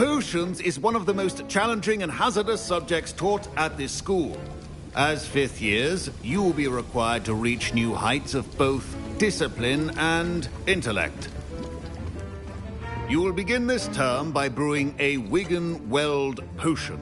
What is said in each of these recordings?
Potions is one of the most challenging and hazardous subjects taught at this school. As fifth years, you will be required to reach new heights of both discipline and intellect. You will begin this term by brewing a Wiggenweld potion.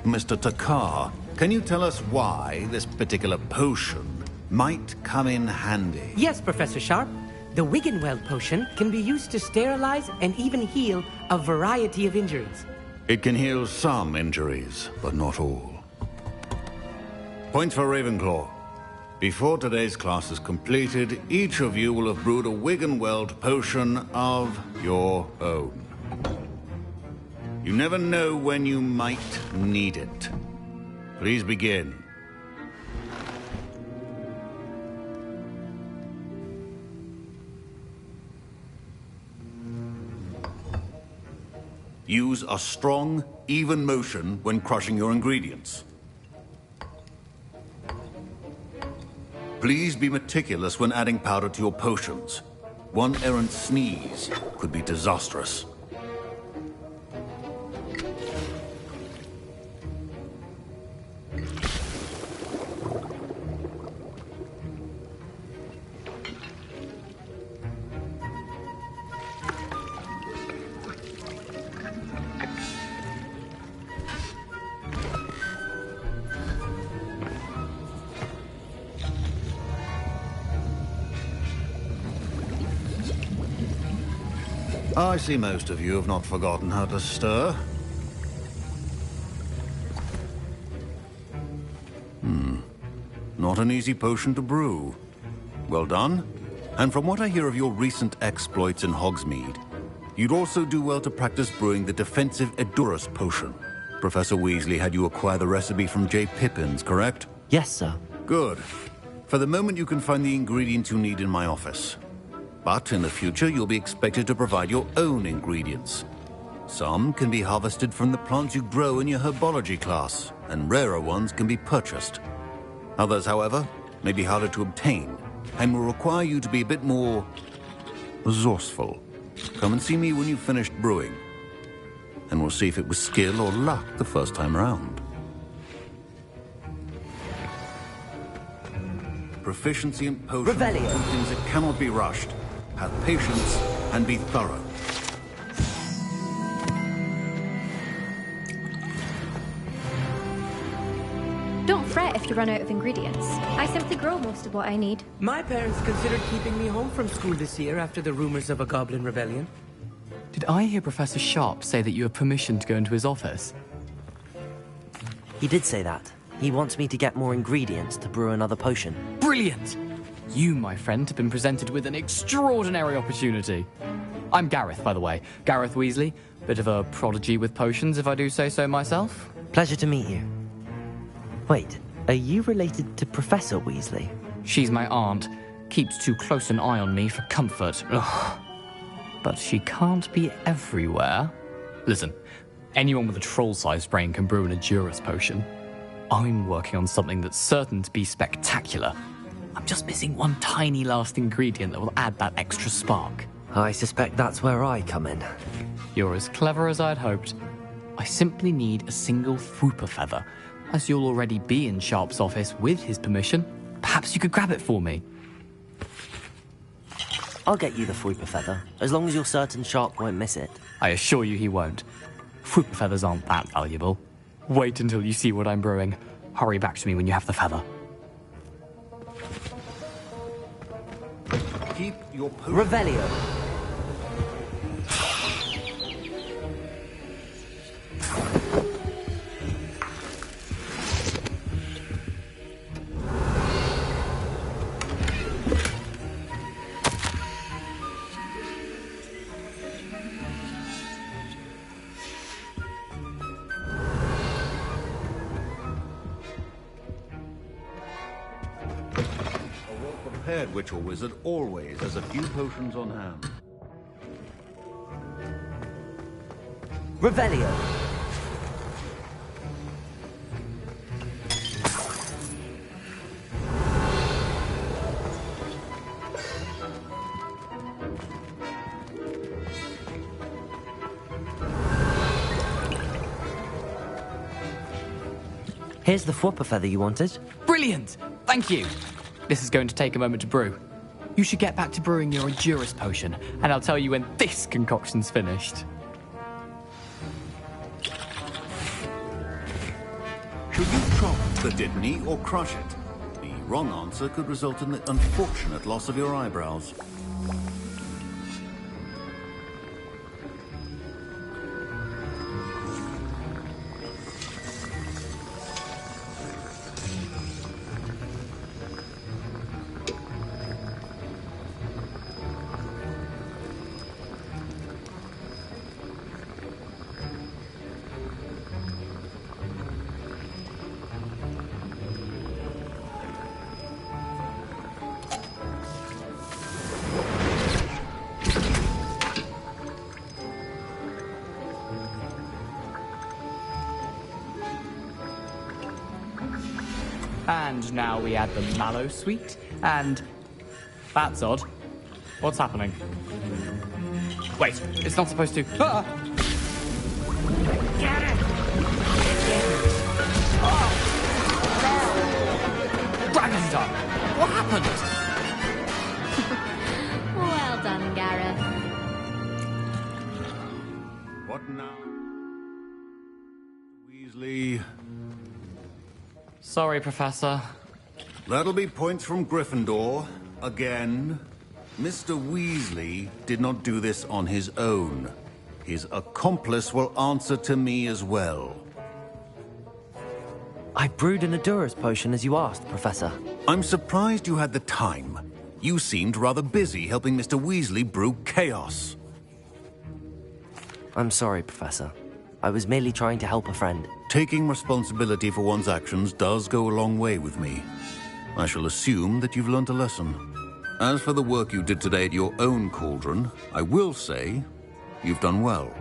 Mr. Takar, can you tell us why this particular potion might come in handy? Yes, Professor Sharp. The Wiggenweld potion can be used to sterilize and even heal a variety of injuries. It can heal some injuries, but not all. Points for Ravenclaw. Before today's class is completed, each of you will have brewed a Wiggenweld potion of your own. You never know when you might need it. Please begin. Use a strong, even motion when crushing your ingredients. Please be meticulous when adding powder to your potions. One errant sneeze could be disastrous. I see most of you have not forgotten how to stir. Not an easy potion to brew. Well done. And from what I hear of your recent exploits in Hogsmeade, you'd also do well to practice brewing the defensive Edurus potion. Professor Weasley had you acquire the recipe from J. Pippins, correct? Yes, sir. Good. For the moment, you can find the ingredients you need in my office. But in the future, you'll be expected to provide your own ingredients. Some can be harvested from the plants you grow in your herbology class, and rarer ones can be purchased. Others, however, may be harder to obtain, and will require you to be a bit more resourceful. Come and see me when you've finished brewing, and we'll see if it was skill or luck the first time around. Proficiency in potions are two things that cannot be rushed. Have patience and be thorough. Don't fret if you run out of ingredients. I simply grow most of what I need. My parents considered keeping me home from school this year after the rumors of a goblin rebellion. Did I hear Professor Sharp say that you have permission to go into his office? He did say that. He wants me to get more ingredients to brew another potion. Brilliant! You, my friend, have been presented with an extraordinary opportunity. I'm Gareth, by the way. Gareth Weasley. Bit of a prodigy with potions, if I do say so myself. Pleasure to meet you. Wait, are you related to Professor Weasley? She's my aunt. Keeps too close an eye on me for comfort. Ugh. But she can't be everywhere. Listen, anyone with a troll-sized brain can brew an Edurus potion. I'm working on something that's certain to be spectacular. I'm just missing one tiny last ingredient that will add that extra spark. I suspect that's where I come in. You're as clever as I'd hoped. I simply need a single Fwooper feather. As you'll already be in Sharp's office with his permission, perhaps you could grab it for me. I'll get you the Fwooper feather, as long as you're certain Sharp won't miss it. I assure you he won't. Fwooper feathers aren't that valuable. Wait until you see what I'm brewing. Hurry back to me when you have the feather. Keep your potion. Revelio. Prepared witch or wizard always has a few potions on hand. Revelio. Here's the whopper feather you wanted. Brilliant! Thank you! This is going to take a moment to brew. You should get back to brewing your Endurance potion, and I'll tell you when this concoction's finished. Should you chop the Dittany or crush it? The wrong answer could result in the unfortunate loss of your eyebrows. And now we add the mallow sweet, and... That's odd. What's happening? Wait, it's not supposed to... Ah! Get it! Oh! Dragon Dog! What happened? Well done, Gareth. What now? Weasley... Sorry, Professor. That'll be points from Gryffindor. Again. Mr. Weasley did not do this on his own. His accomplice will answer to me as well. I brewed an Endurance potion as you asked, Professor. I'm surprised you had the time. You seemed rather busy helping Mr. Weasley brew chaos. I'm sorry, Professor. I was merely trying to help a friend. Taking responsibility for one's actions does go a long way with me. I shall assume that you've learnt a lesson. As for the work you did today at your own cauldron, I will say you've done well.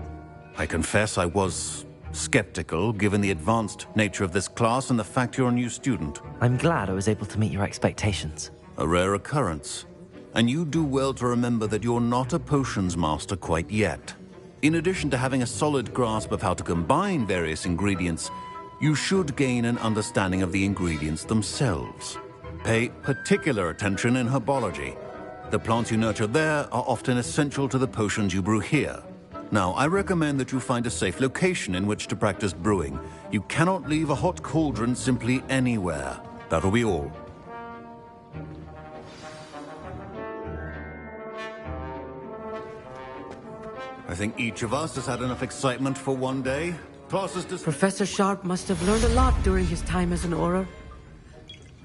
I confess I was skeptical, given the advanced nature of this class and the fact you're a new student. I'm glad I was able to meet your expectations. A rare occurrence. And you do well to remember that you're not a potions master quite yet. In addition to having a solid grasp of how to combine various ingredients, you should gain an understanding of the ingredients themselves. Pay particular attention in herbology. The plants you nurture there are often essential to the potions you brew here. Now, I recommend that you find a safe location in which to practice brewing. You cannot leave a hot cauldron simply anywhere. That'll be all. I think each of us has had enough excitement for one day. Class is Professor Sharp must have learned a lot during his time as an Auror.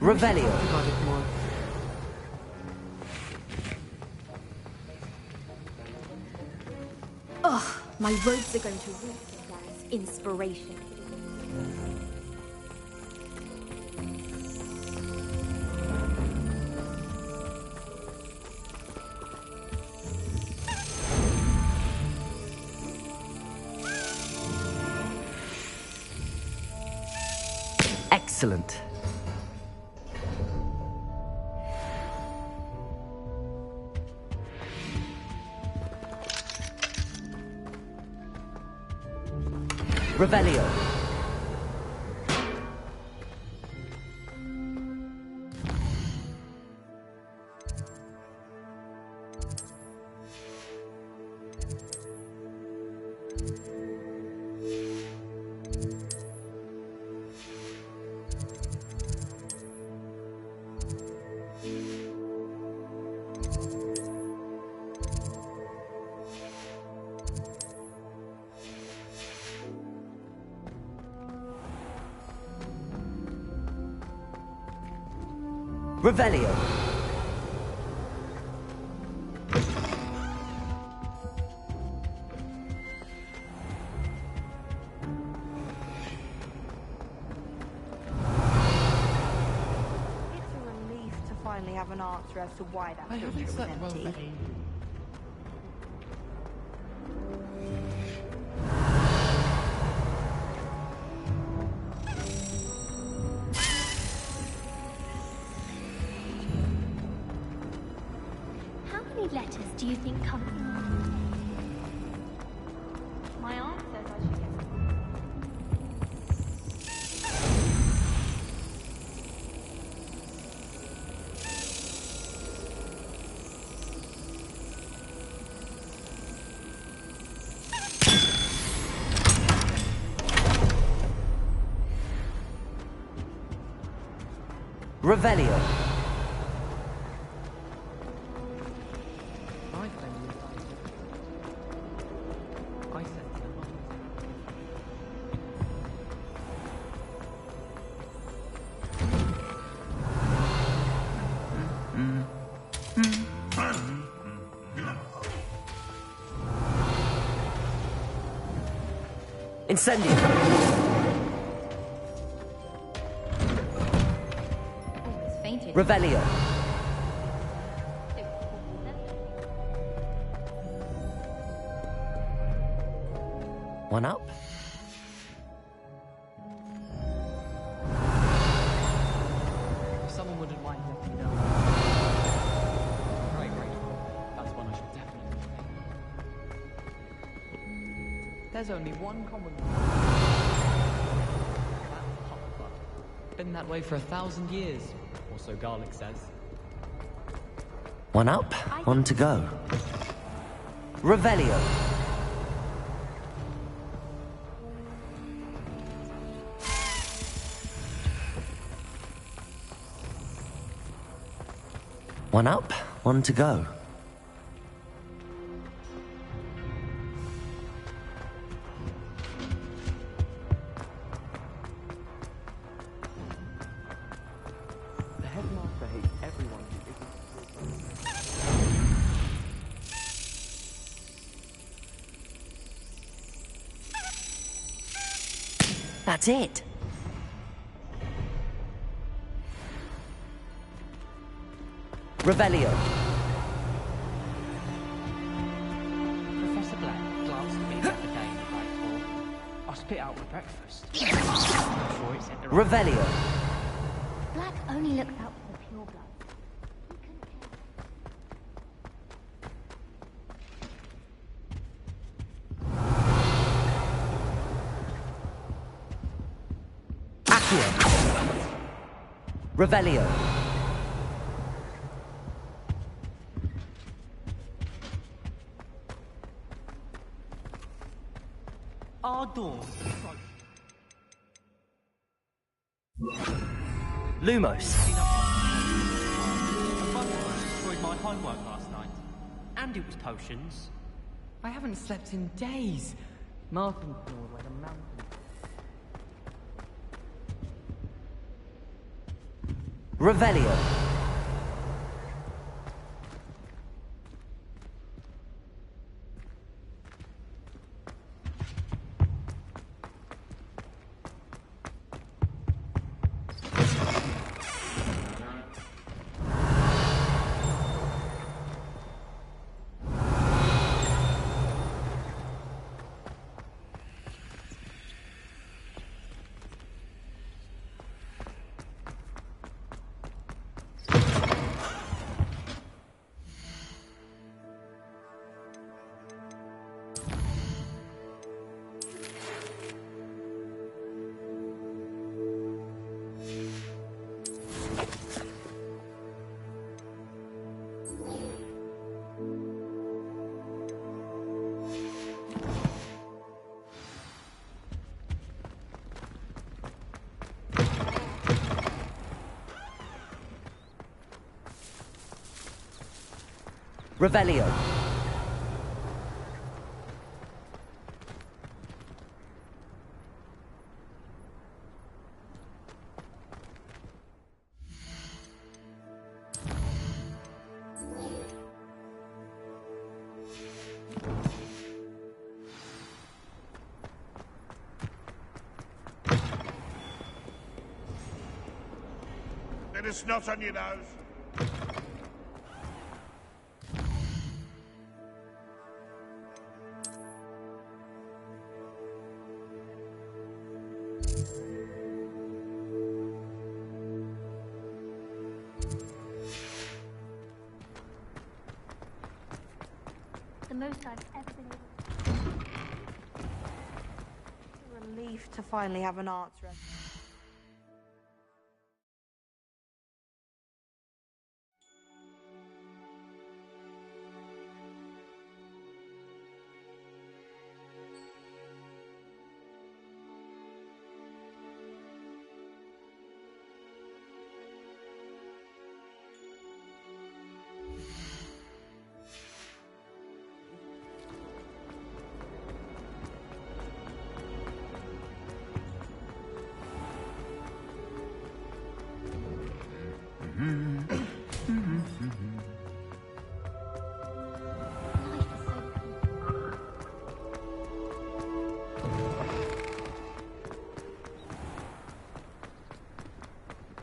Revelio. Got it more. Ugh, my robes are going to reek of Gareth's inspiration. Excellent. Revelio. Revelio. It's a relief to finally have an answer as to why that picture was empty. How many letters do you think come? My aunt says I should get Revelio. Incendio. It's fainted. Revelio. One up. If someone wouldn't mind letting me know. Very grateful. That's one I should definitely make. There's only one common. Been that way for 1,000 years, or so Garlic says. One up, one to go. Revelio. One up, one to go. The headmaster hates everyone who isn't. That's it. Revelio. Professor Black glanced at me the other day and I spit out my breakfast. I'm sure it's at the right. Revelio. Black only looks out for the pure blood. He couldn't Accio. Revelio. Ardor. Lumos. A bug destroyed my homework last night. And it was potions. I haven't slept in days. Martin snored like a mountain. Revelio. Revelio. Bit of snot on your nose. the most I've ever been able to. It's a relief to finally have an answer.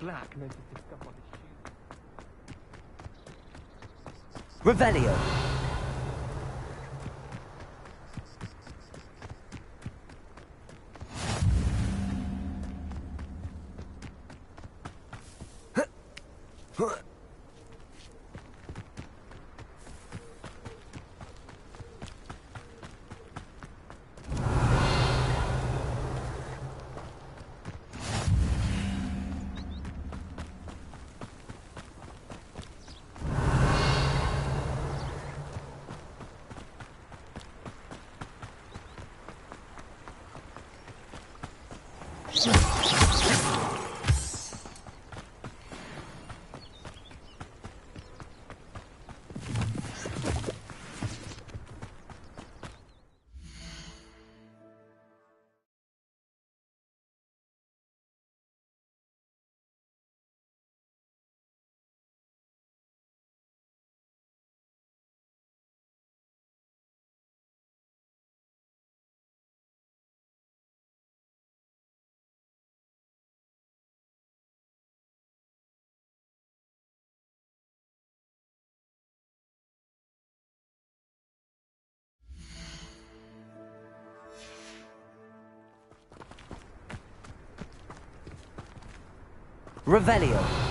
Glack noticed a scuff on his shoe. Revelio. Revelio.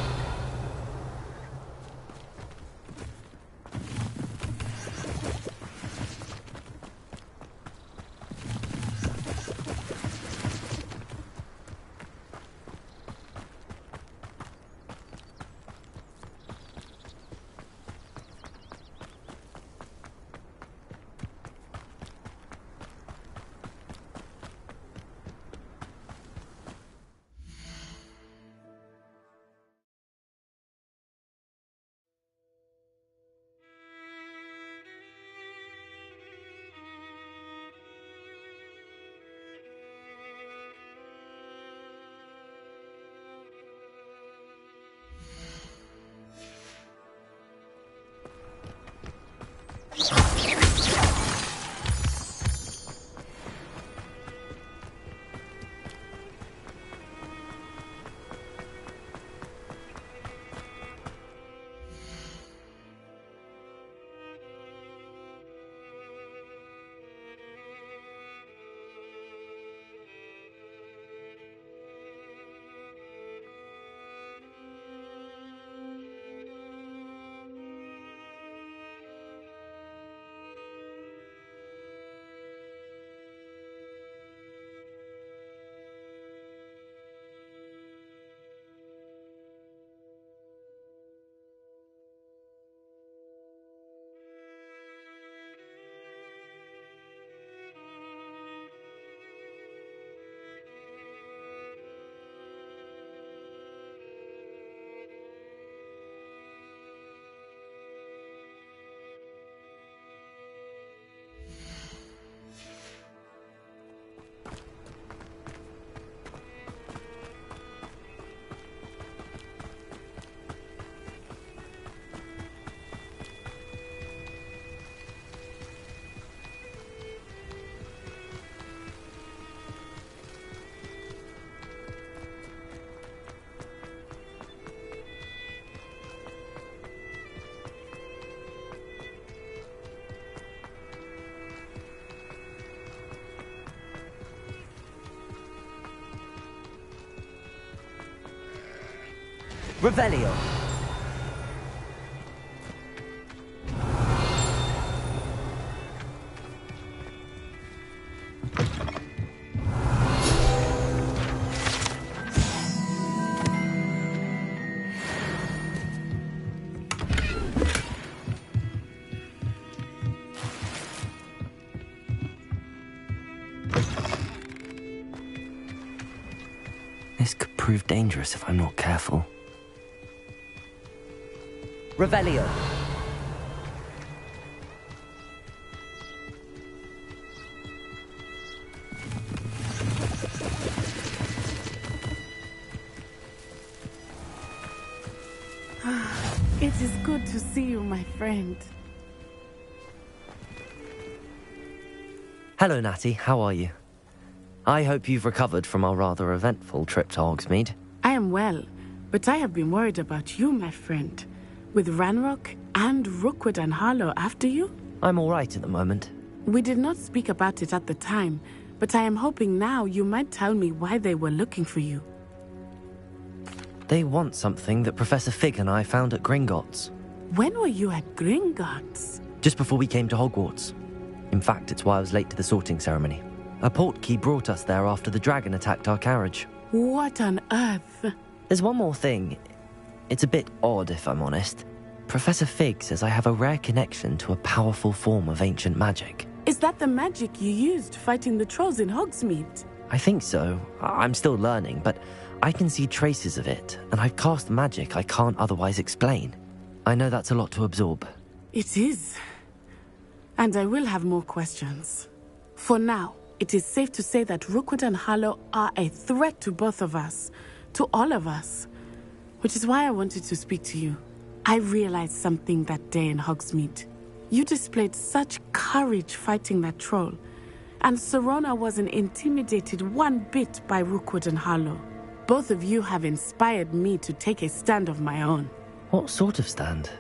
Revelio. This could prove dangerous if I'm not careful. Revelio. It is good to see you, my friend. Hello, Natty. How are you? I hope you've recovered from our rather eventful trip to Hogsmeade. I am well, But I have been worried about you, my friend. With Ranrock and Rookwood and Harlow after you? I'm all right at the moment. We did not speak about it at the time, but I am hoping now you might tell me why they were looking for you. They want something that Professor Fig and I found at Gringotts. When were you at Gringotts? Just before we came to Hogwarts. In fact, it's why I was late to the sorting ceremony. A portkey brought us there after the dragon attacked our carriage. What on earth? There's one more thing. It's a bit odd, if I'm honest. Professor Fig says I have a rare connection to a powerful form of ancient magic. Is that the magic you used fighting the trolls in Hogsmeade? I think so. I'm still learning, but I can see traces of it, and I've cast magic I can't otherwise explain. I know that's a lot to absorb. It is. And I will have more questions. For now, it is safe to say that Rookwood and Harlow are a threat to both of us. To all of us. Which is why I wanted to speak to you. I realized something that day in Hogsmeade. You displayed such courage fighting that troll. And Serona wasn't intimidated one bit by Rookwood and Harlow. Both of you have inspired me to take a stand of my own. What sort of stand?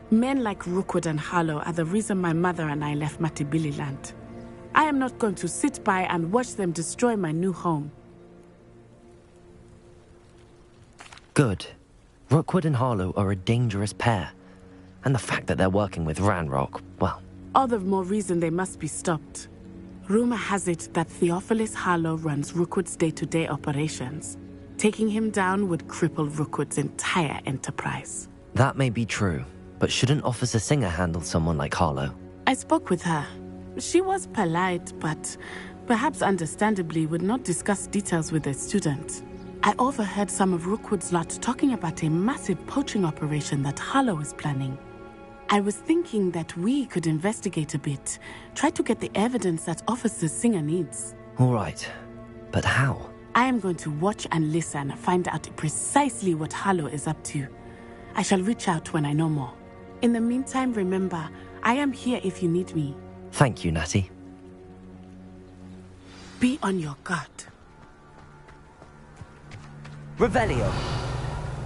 Men like Rookwood and Harlow are the reason my mother and I left Matibili-land. I am not going to sit by and watch them destroy my new home. Good. Rookwood and Harlow are a dangerous pair. And the fact that they're working with Ranrock, well... All the more reason they must be stopped. Rumor has it that Theophilus Harlow runs Rookwood's day-to-day operations. Taking him down would cripple Rookwood's entire enterprise. That may be true, but shouldn't Officer Singer handle someone like Harlow? I spoke with her. She was polite, but perhaps understandably would not discuss details with a student. I overheard some of Rookwood's lot talking about a massive poaching operation that Harlow is planning. I was thinking that we could investigate a bit, try to get the evidence that Officer Singer needs. All right, but how? I am going to watch and listen, find out precisely what Harlow is up to. I shall reach out when I know more. In the meantime, remember, I am here if you need me. Thank you, Natty. Be on your guard. Revelio.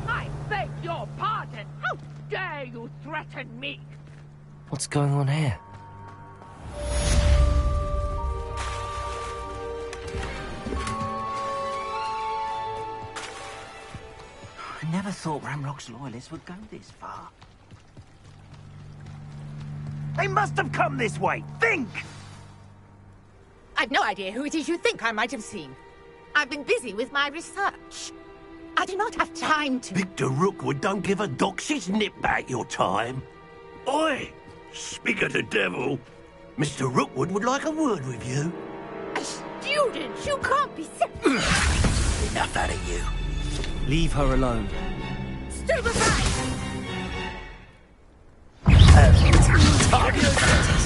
I beg your pardon. How dare you threaten me? What's going on here? I never thought Ranrock's loyalists would go this far. They must have come this way! Think! I've no idea who it is you think I might have seen. I've been busy with my research. I do not have time to... Victor Rookwood don't give a doxy's nip back your time. Oi! Speak of the devil. Mr. Rookwood would like a word with you. A student? You can't be serious. Enough out of you. Leave her alone. Stupefy!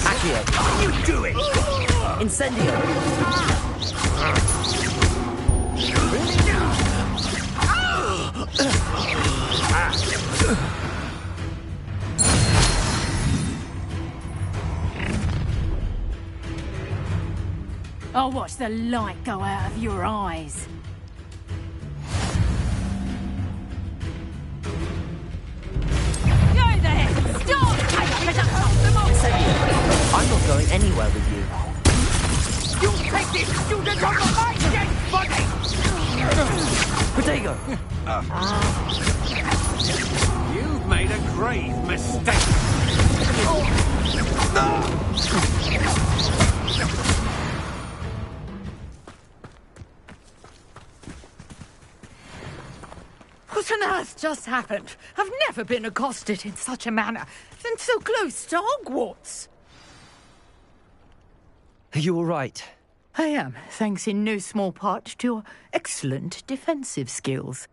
Accio. You do it! Incendio. I'll watch the light go out of your eyes. Go there! Stop! I'm not going anywhere with you. You take this student on my dead body! Protego! You've made a grave mistake. What on earth just happened? I've never been accosted in such a manner, and so close to Hogwarts. Are you all right? I am, thanks in no small part to your excellent defensive skills.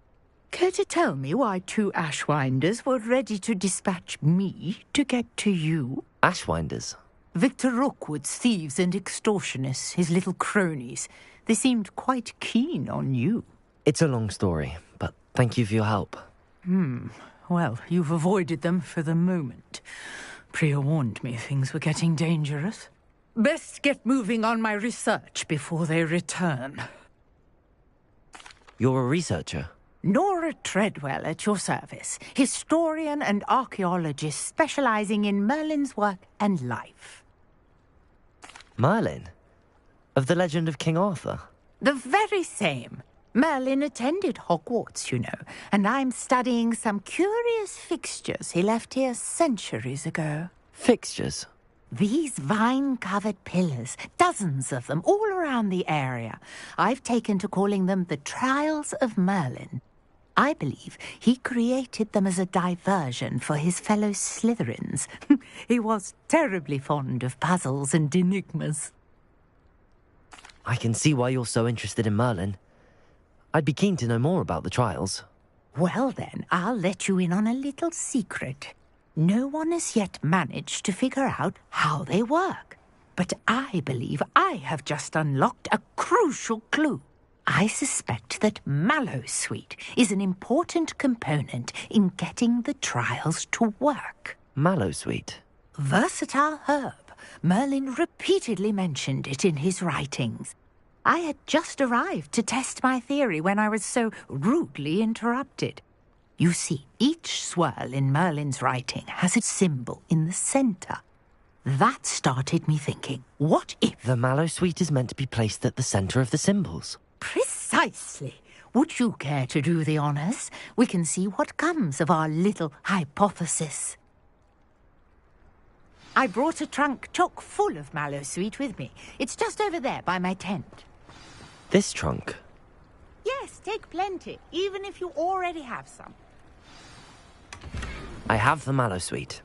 Care to tell me why two Ashwinders were ready to dispatch me to get to you? Ashwinders? Victor Rookwood's thieves and extortionists, his little cronies. They seemed quite keen on you. It's a long story, but thank you for your help. Well, you've avoided them for the moment. Priya warned me things were getting dangerous. Best get moving on my research before they return. You're a researcher? Nora Treadwell at your service, historian and archaeologist specializing in Merlin's work and life. Merlin? Of the legend of King Arthur? The very same. Merlin attended Hogwarts, you know, and I'm studying some curious fixtures he left here centuries ago. Fixtures? These vine-covered pillars, dozens of them, all around the area. I've taken to calling them the Trials of Merlin. I believe he created them as a diversion for his fellow Slytherins. He was terribly fond of puzzles and enigmas. I can see why you're so interested in Merlin. I'd be keen to know more about the trials. Well then, I'll let you in on a little secret. No one has yet managed to figure out how they work. But I believe I have just unlocked a crucial clue. I suspect that Mallowsweet is an important component in getting the trials to work. Mallowsweet? Versatile herb. Merlin repeatedly mentioned it in his writings. I had just arrived to test my theory when I was so rudely interrupted. You see, each swirl in Merlin's writing has a symbol in the centre. That started me thinking, what if... The Mallowsweet is meant to be placed at the centre of the symbols. Precisely. Would you care to do the honours? We can see what comes of our little hypothesis. I brought a trunk chock full of Mallowsweet with me. It's just over there by my tent. This trunk? Yes, take plenty, even if you already have some. I have the Mallowsweet.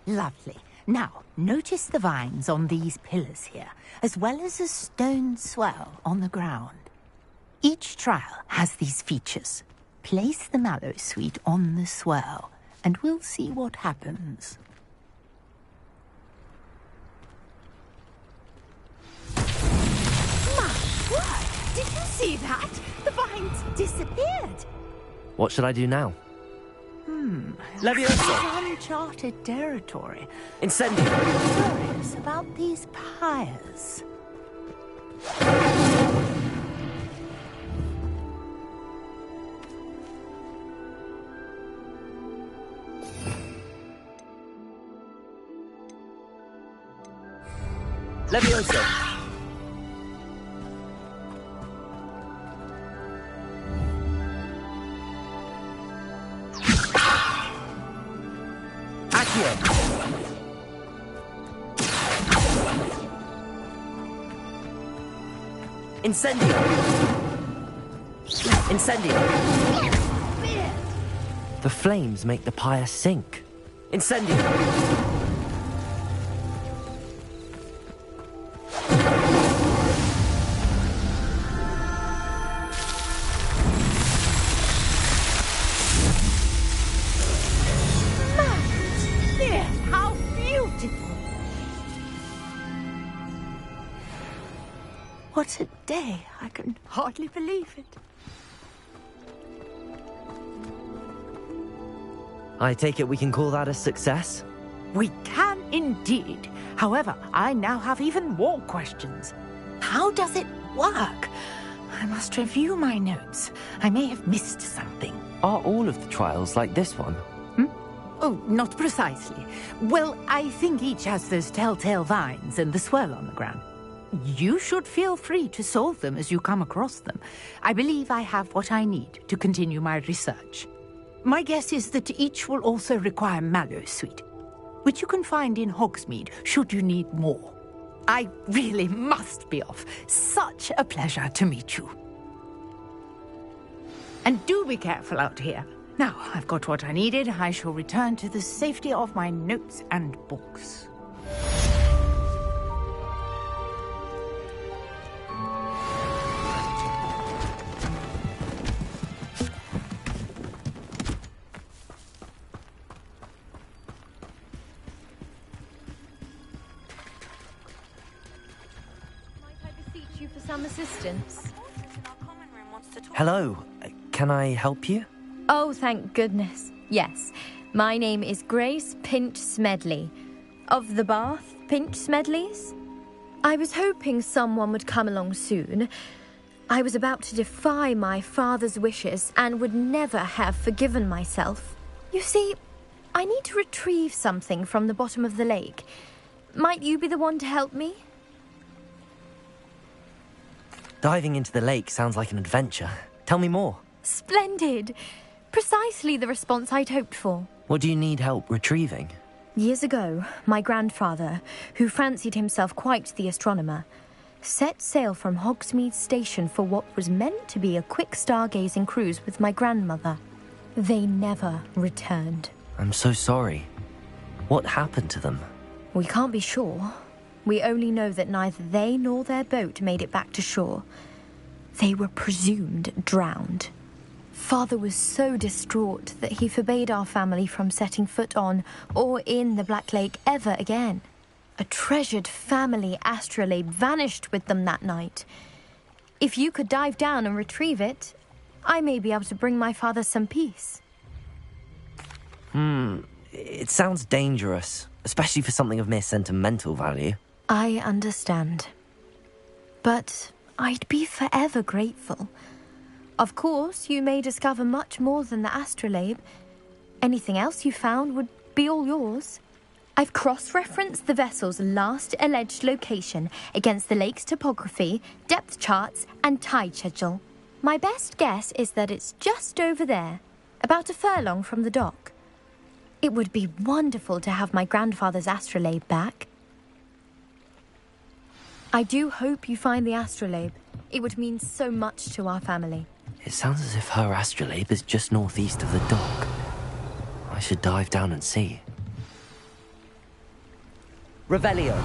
Lovely. Now, notice the vines on these pillars here, as well as a stone swell on the ground. Each trial has these features. Place the Mallowsweet on the swell, and we'll see what happens. My word! Did you see that? The vines disappeared. What should I do now? Levioso! Uncharted territory. Incendio! I'm curious about these pyres. Levioso! Incendio! Incendio! The flames make the pyre sink. Incendio! How beautiful! What a day! I can hardly believe it. I take it we can call that a success? We can indeed. However, I now have even more questions. How does it work? I must review my notes. I may have missed something. Are all of the trials like this one? Oh, not precisely. Well, I think each has those telltale vines and the swirl on the ground. You should feel free to solve them as you come across them. I believe I have what I need to continue my research. My guess is that each will also require Mallowsweet, which you can find in Hogsmeade should you need more. I really must be off. Such a pleasure to meet you. And do be careful out here. Now, I've got what I needed. I shall return to the safety of my notes and books. Some assistance. Hello, can I help you? Oh, thank goodness. Yes. My name is Grace Pinch Smedley. Of the Bath Pinch Smedleys. I was hoping someone would come along soon. I was about to defy my father's wishes and would never have forgiven myself. You see, I need to retrieve something from the bottom of the lake. Might you be the one to help me? Diving into the lake sounds like an adventure. Tell me more. Splendid! Precisely the response I'd hoped for. What do you need help retrieving? Years ago, my grandfather, who fancied himself quite the astronomer, set sail from Hogsmeade Station for what was meant to be a quick stargazing cruise with my grandmother. They never returned. I'm so sorry. What happened to them? We can't be sure. We only know that neither they nor their boat made it back to shore. They were presumed drowned. Father was so distraught that he forbade our family from setting foot on or in the Black Lake ever again. A treasured family astrolabe vanished with them that night. If you could dive down and retrieve it, I may be able to bring my father some peace. It sounds dangerous, especially for something of mere sentimental value. I understand. But I'd be forever grateful. Of course, you may discover much more than the astrolabe. Anything else you found would be all yours. I've cross-referenced the vessel's last alleged location against the lake's topography, depth charts, and tide schedule. My best guess is that it's just over there, about a furlong from the dock. It would be wonderful to have my grandfather's astrolabe back. I do hope you find the astrolabe. It would mean so much to our family. It sounds as if her astrolabe is just northeast of the dock. I should dive down and see. Revelio.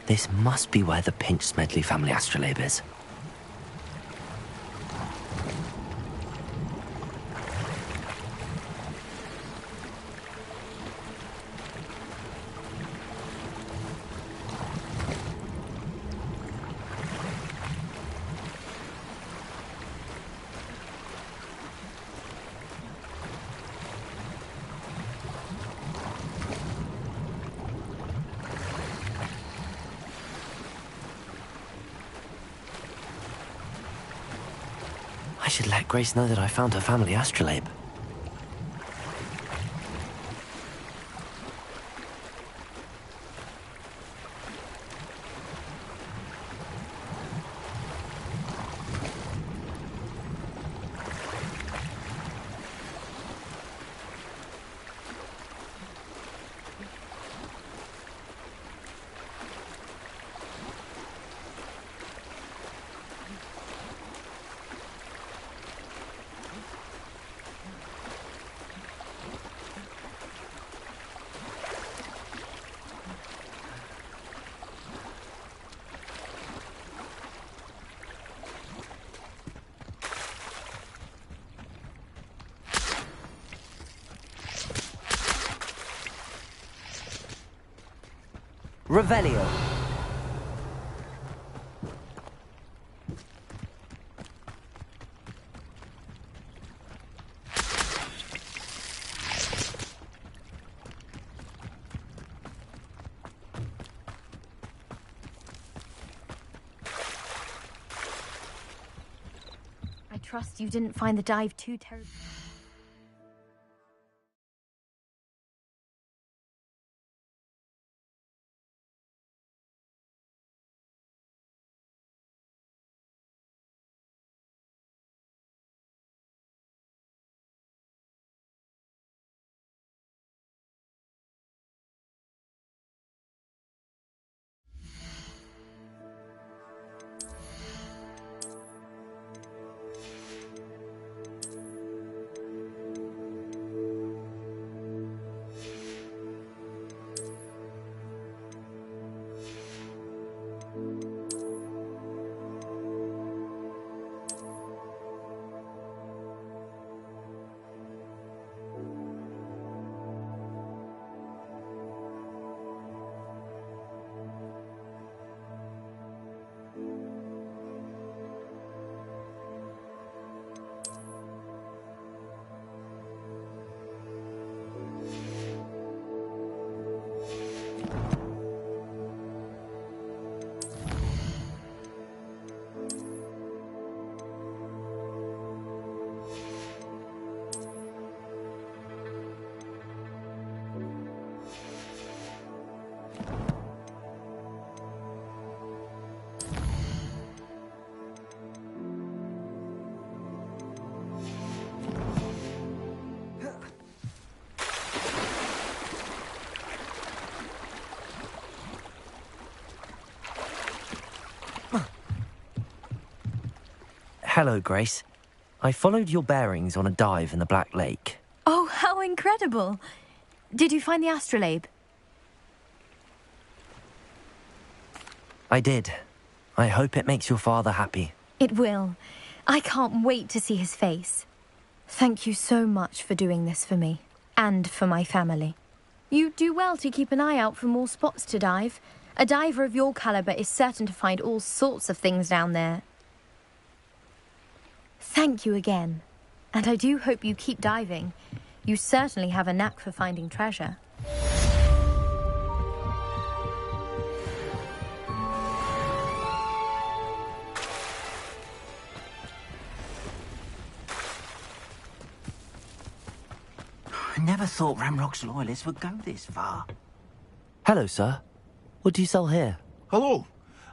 This must be where the Pinch Smedley family astrolabe is. I should let Grace know that I found her family astrolabe. Revelio. I trust you didn't find the dive too terrible. Hello, Grace. I followed your bearings on a dive in the Black Lake. Oh, how incredible! Did you find the astrolabe? I did. I hope it makes your father happy. It will. I can't wait to see his face. Thank you so much for doing this for me, and for my family. You do well to keep an eye out for more spots to dive. A diver of your caliber is certain to find all sorts of things down there. Thank you again. And I do hope you keep diving. You certainly have a knack for finding treasure. I never thought Ramrock's loyalists would go this far. Hello, sir. What do you sell here? Hello,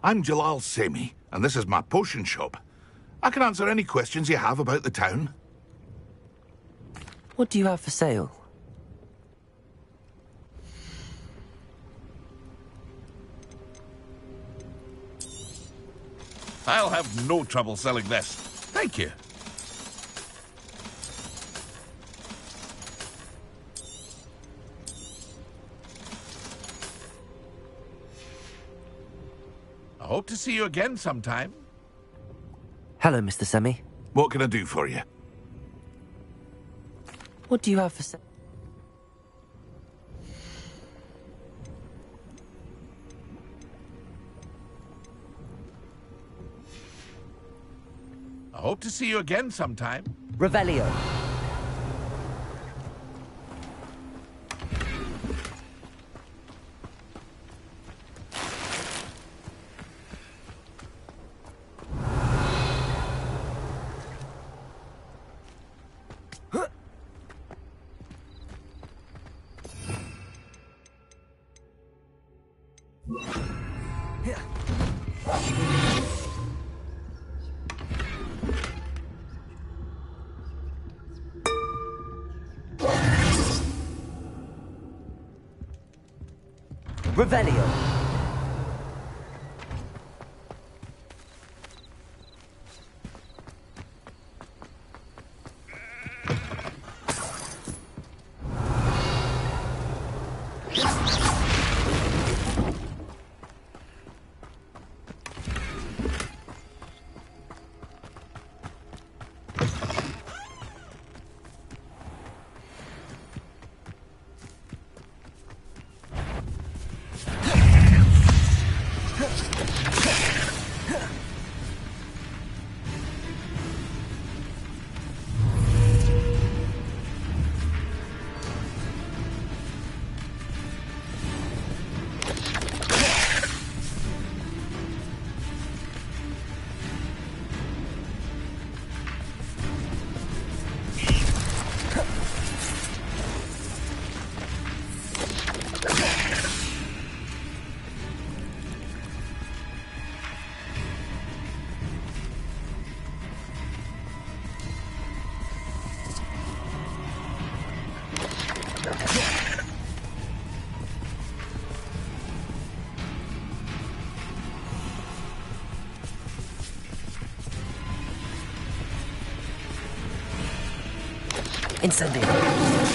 I'm Jalal Semi, and this is my potion shop. I can answer any questions you have about the town. What do you have for sale? I'll have no trouble selling this. Thank you. I hope to see you again sometime. Hello, Mr. Semi. What can I do for you? What do you have for sale? I hope to see you again sometime. Revelio. Revelio. Incendio.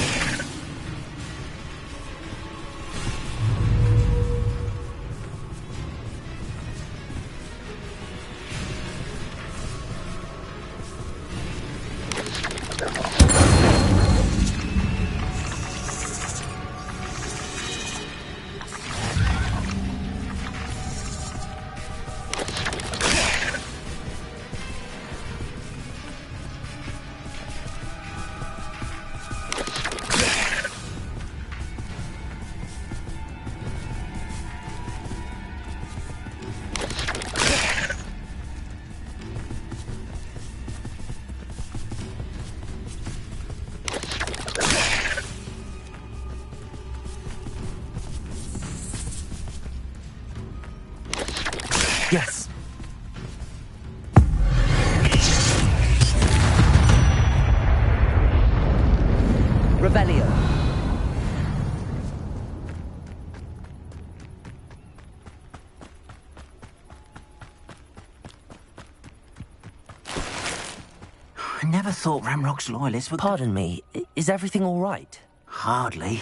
never thought Ramrock's loyalists would... Pardon me, is everything all right? Hardly.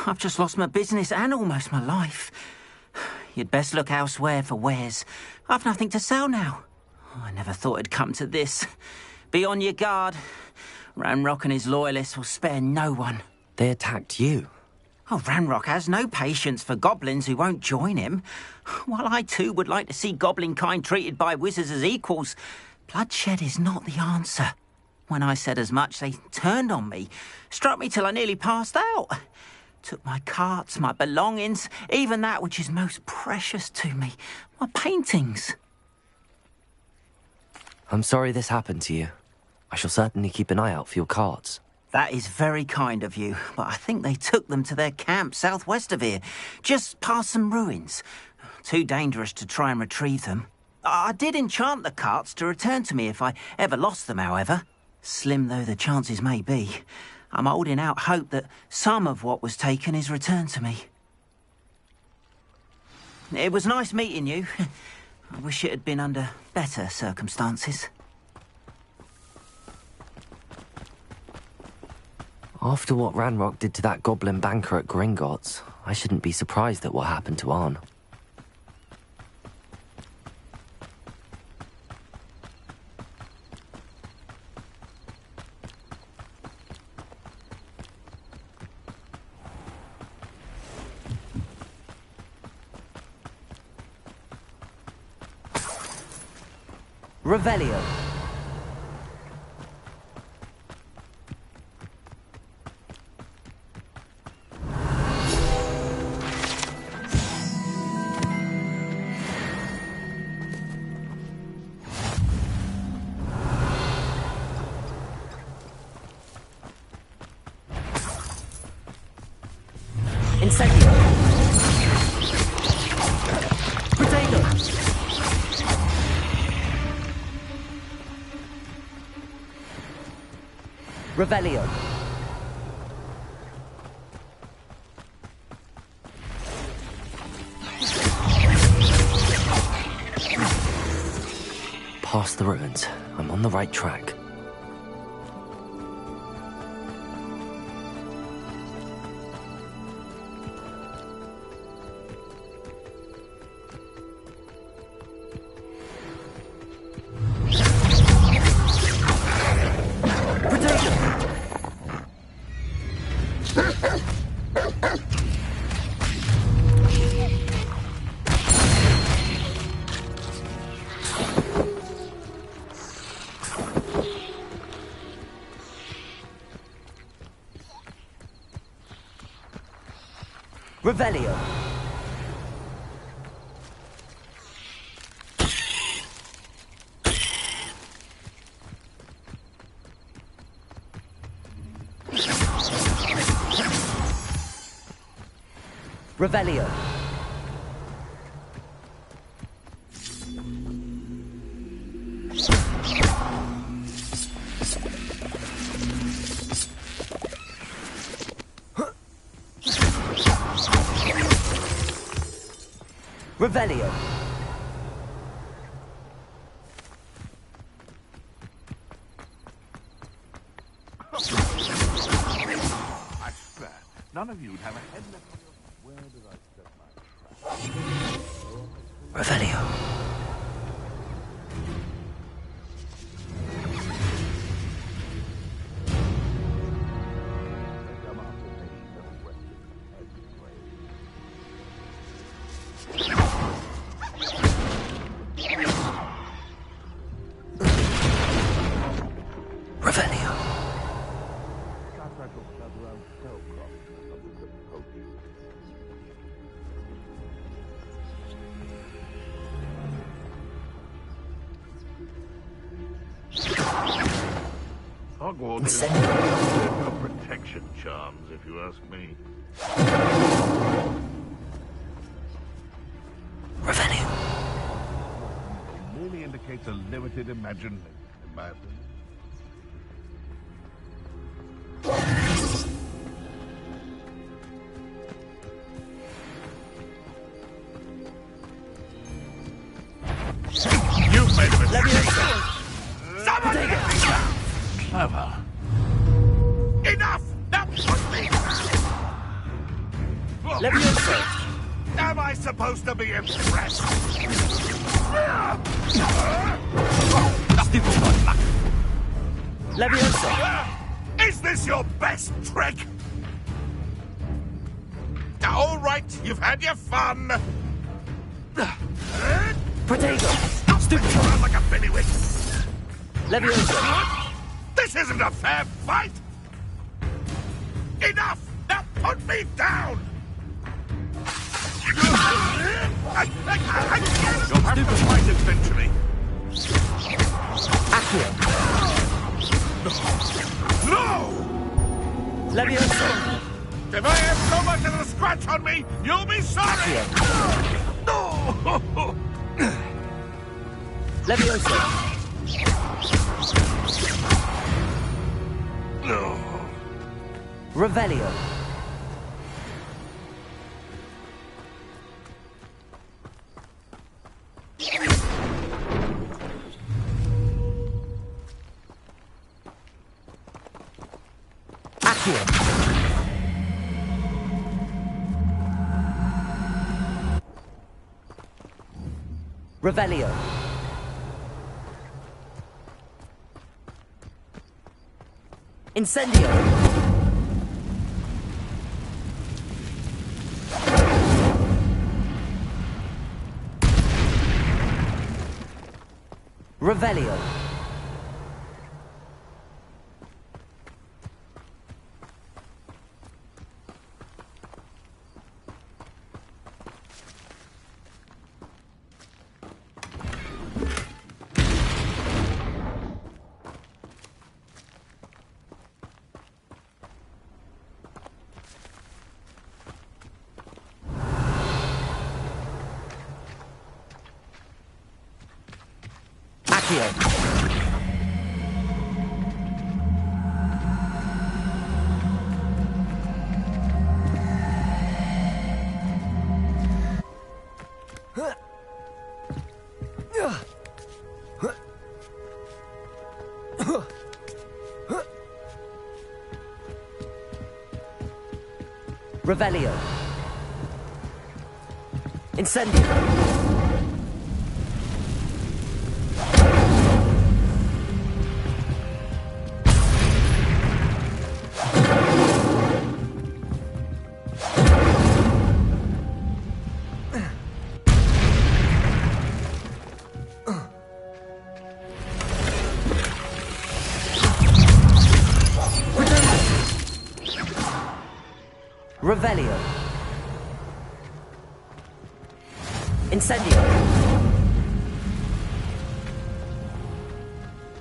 I've just lost my business and almost my life. You'd best look elsewhere for wares. I've nothing to sell now. I never thought it'd come to this. Be on your guard. Ramrock and his loyalists will spare no one. They attacked you? Oh, Ramrock has no patience for goblins who won't join him. While I too would like to see goblin kind treated by wizards as equals, bloodshed is not the answer. When I said as much, they turned on me, struck me till I nearly passed out. Took my carts, my belongings, even that which is most precious to me, my paintings. I'm sorry this happened to you. I shall certainly keep an eye out for your carts. That is very kind of you, but I think they took them to their camp southwest of here, just past some ruins. Too dangerous to try and retrieve them. I did enchant the carts to return to me if I ever lost them, however. Slim though the chances may be, I'm holding out hope that some of what was taken is returned to me. It was nice meeting you. I wish it had been under better circumstances. After what Ranrock did to that goblin banker at Gringotts, I shouldn't be surprised at what happened to Arn. Revelio. Incendio. Potato. Revelio. Past the ruins. I'm on the right track. Revelio. Revelio. Revelio. I swear, none of you'd have a head left on your... Where did I set my trap? Revelio. Hogwarts is a protection charms, if you ask me. Revelio. It merely indicates a limited imagination, in my opinion. You've made a mistake. clever. Enough! Now put me down! Levioso! Am I supposed to be impressed? Stupid good luck. Levioso! Is this your best trick? All right, you've had your fun. Protego! Stop sticking around like a bennywit. Levioso! This isn't a fair fight! Enough! Now put me down! I You'll have to fight eventually. Accio! No! Levioso! If I have so much as a scratch on me, you'll be sorry! No! Levioso! No! Revelio! Accio! Revelio. Incendio. Revelio. Revelio. Incendio. Revelio. Incendio.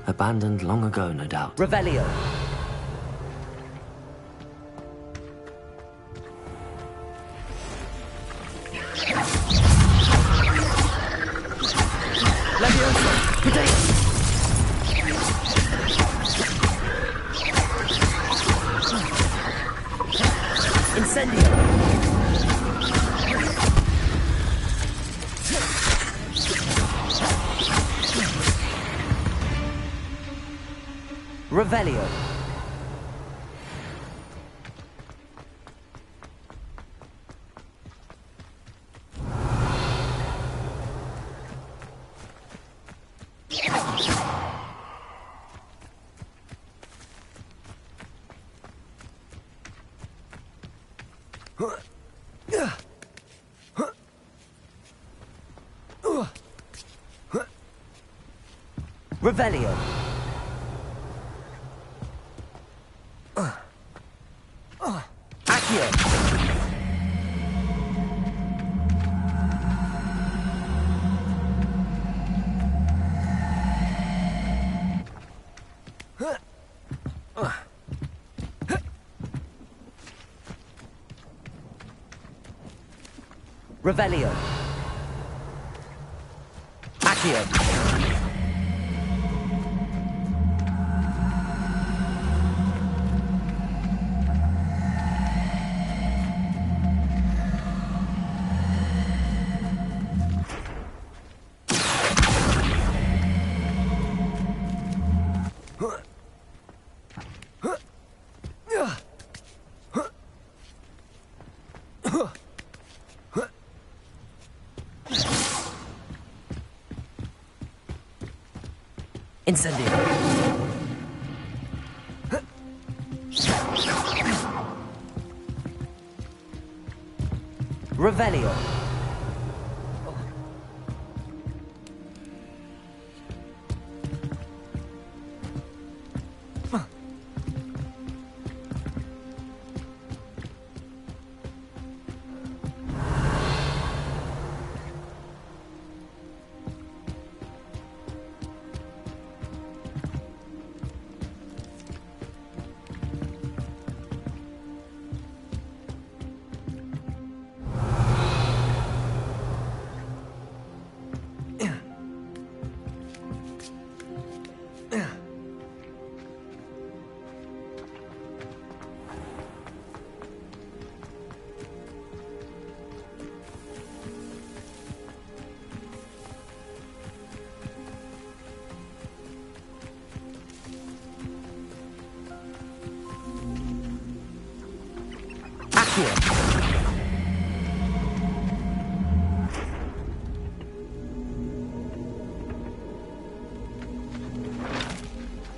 Abandoned long ago, no doubt. Revelio. Levioso. Potato. Incendio. Revelio. Revelio. Accio. Revelio. Accio. Incendio. Revelio.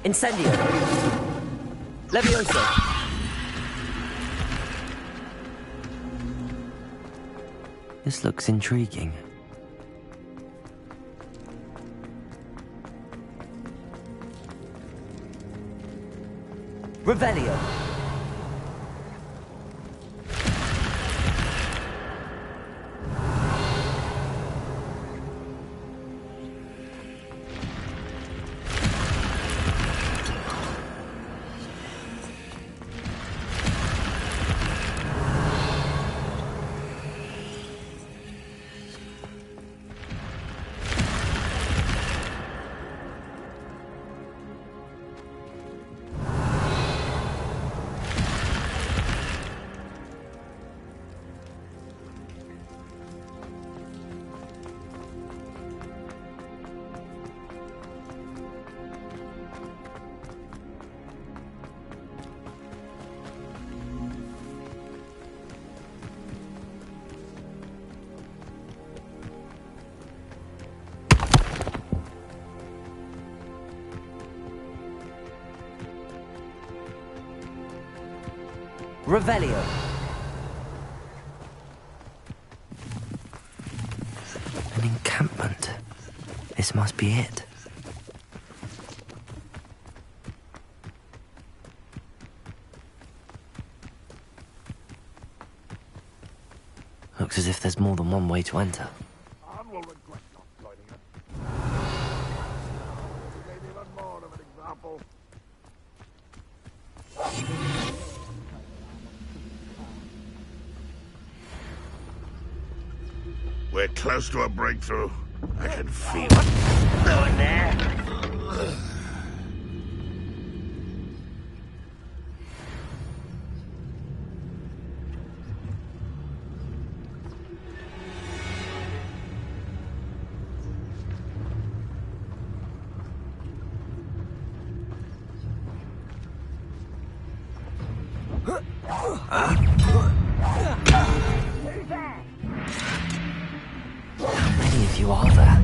Incendio. Levioso. This looks intriguing. Revelio. Revelio. An encampment. This must be it. Looks as if there's more than one way to enter. We're close to a breakthrough. I can feel it. Going there. You are there.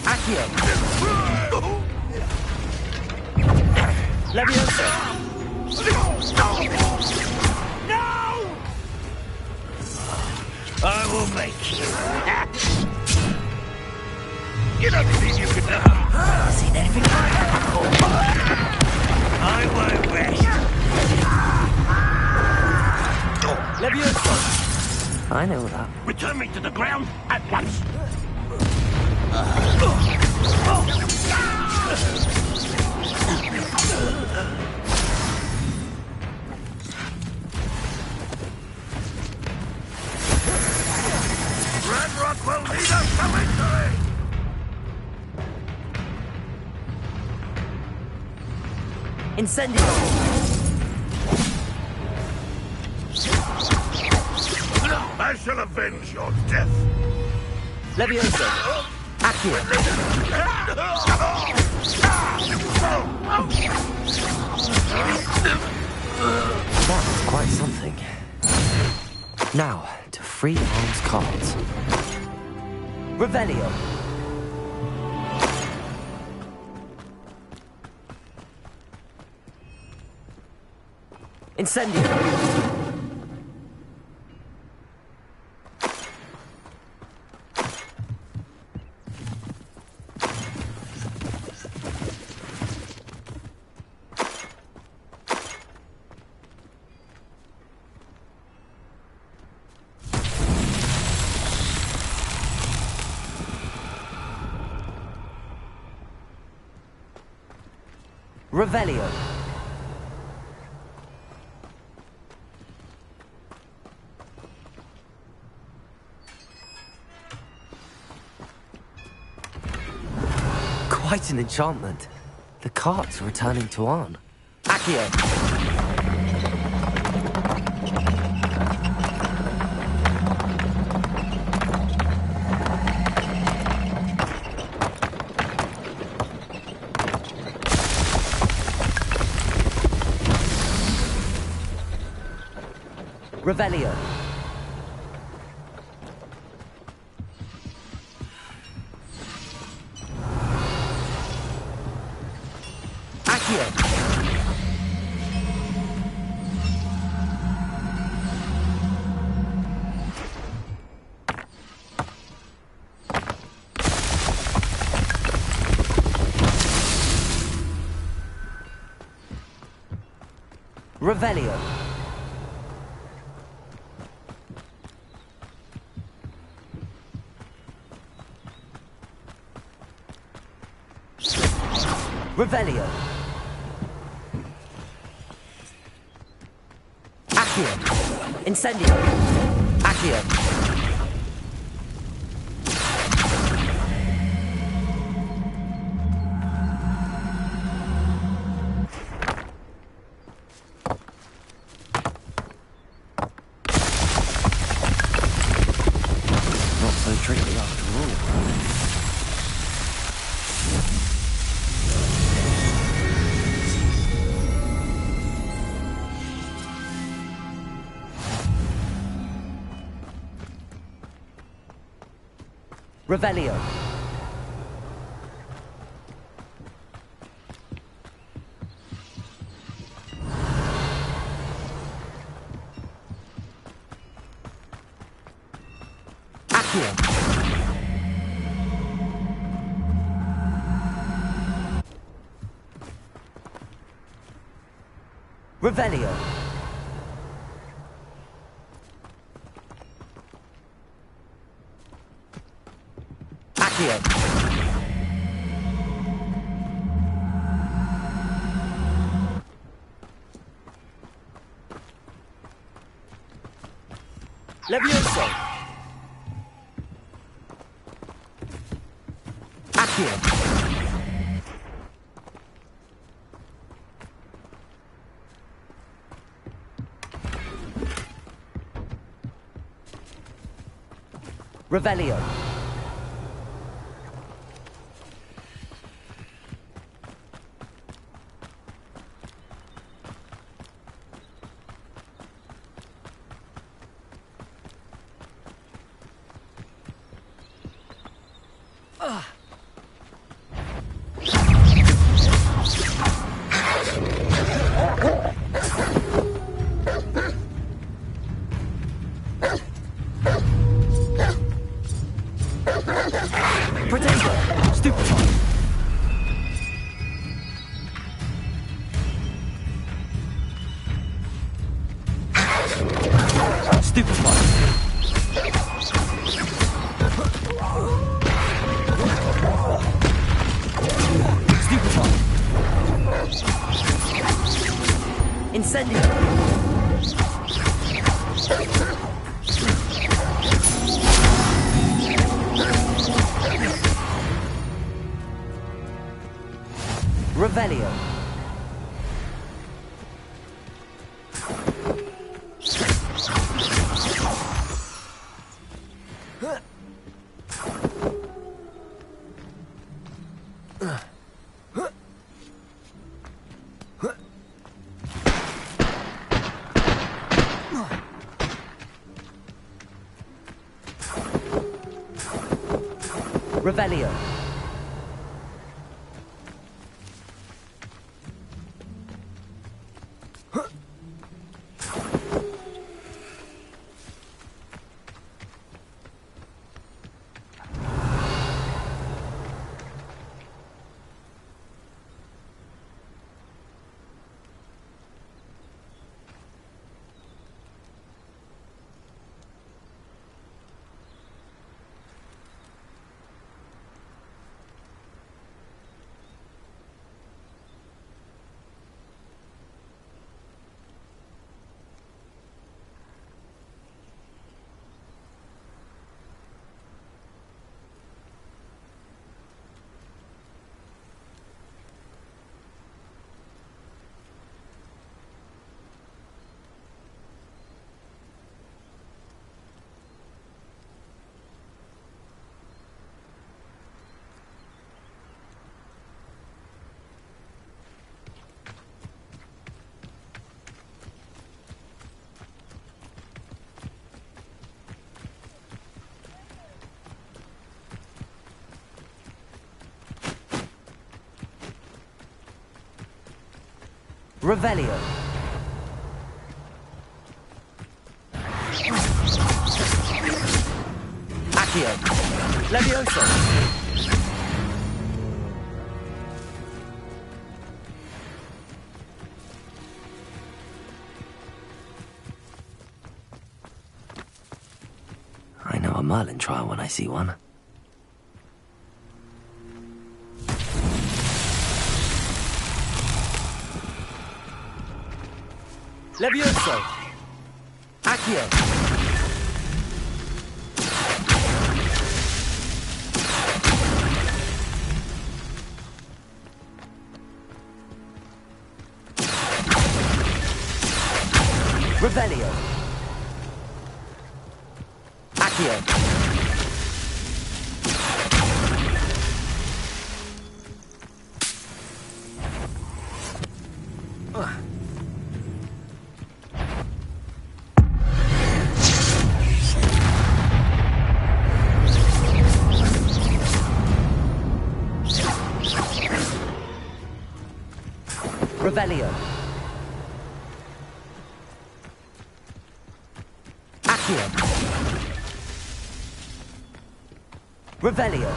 Accio. Levioso. No! I will make you happy. You don't think you can... I've seen anything like that before. I won't rest. Levioso. I know that. Return me to the ground at once. Red Rock will lead us to victory! Incendio. I shall avenge your death. Levioso. Accio. 3 arms cards. Revelio. Incendio. Revelio. Quite an enchantment. The carts are returning to Arn. Accio. Revelio. Accio. Revelio. Revelio. Accio. Incendio. Accio. Not so tricky after all. Revelio. Accio. Revelio. Accio. Levioso. Accio. Revelio. Protego. Stupefy. Stupefy. Stupefy. Incendio. Revelio. Revelio. Revelio. Accio. Levioso. I know a Merlin trial when I see one. Levioso! Accio! Revelio! Accio! Revelio. Accio. Revelio.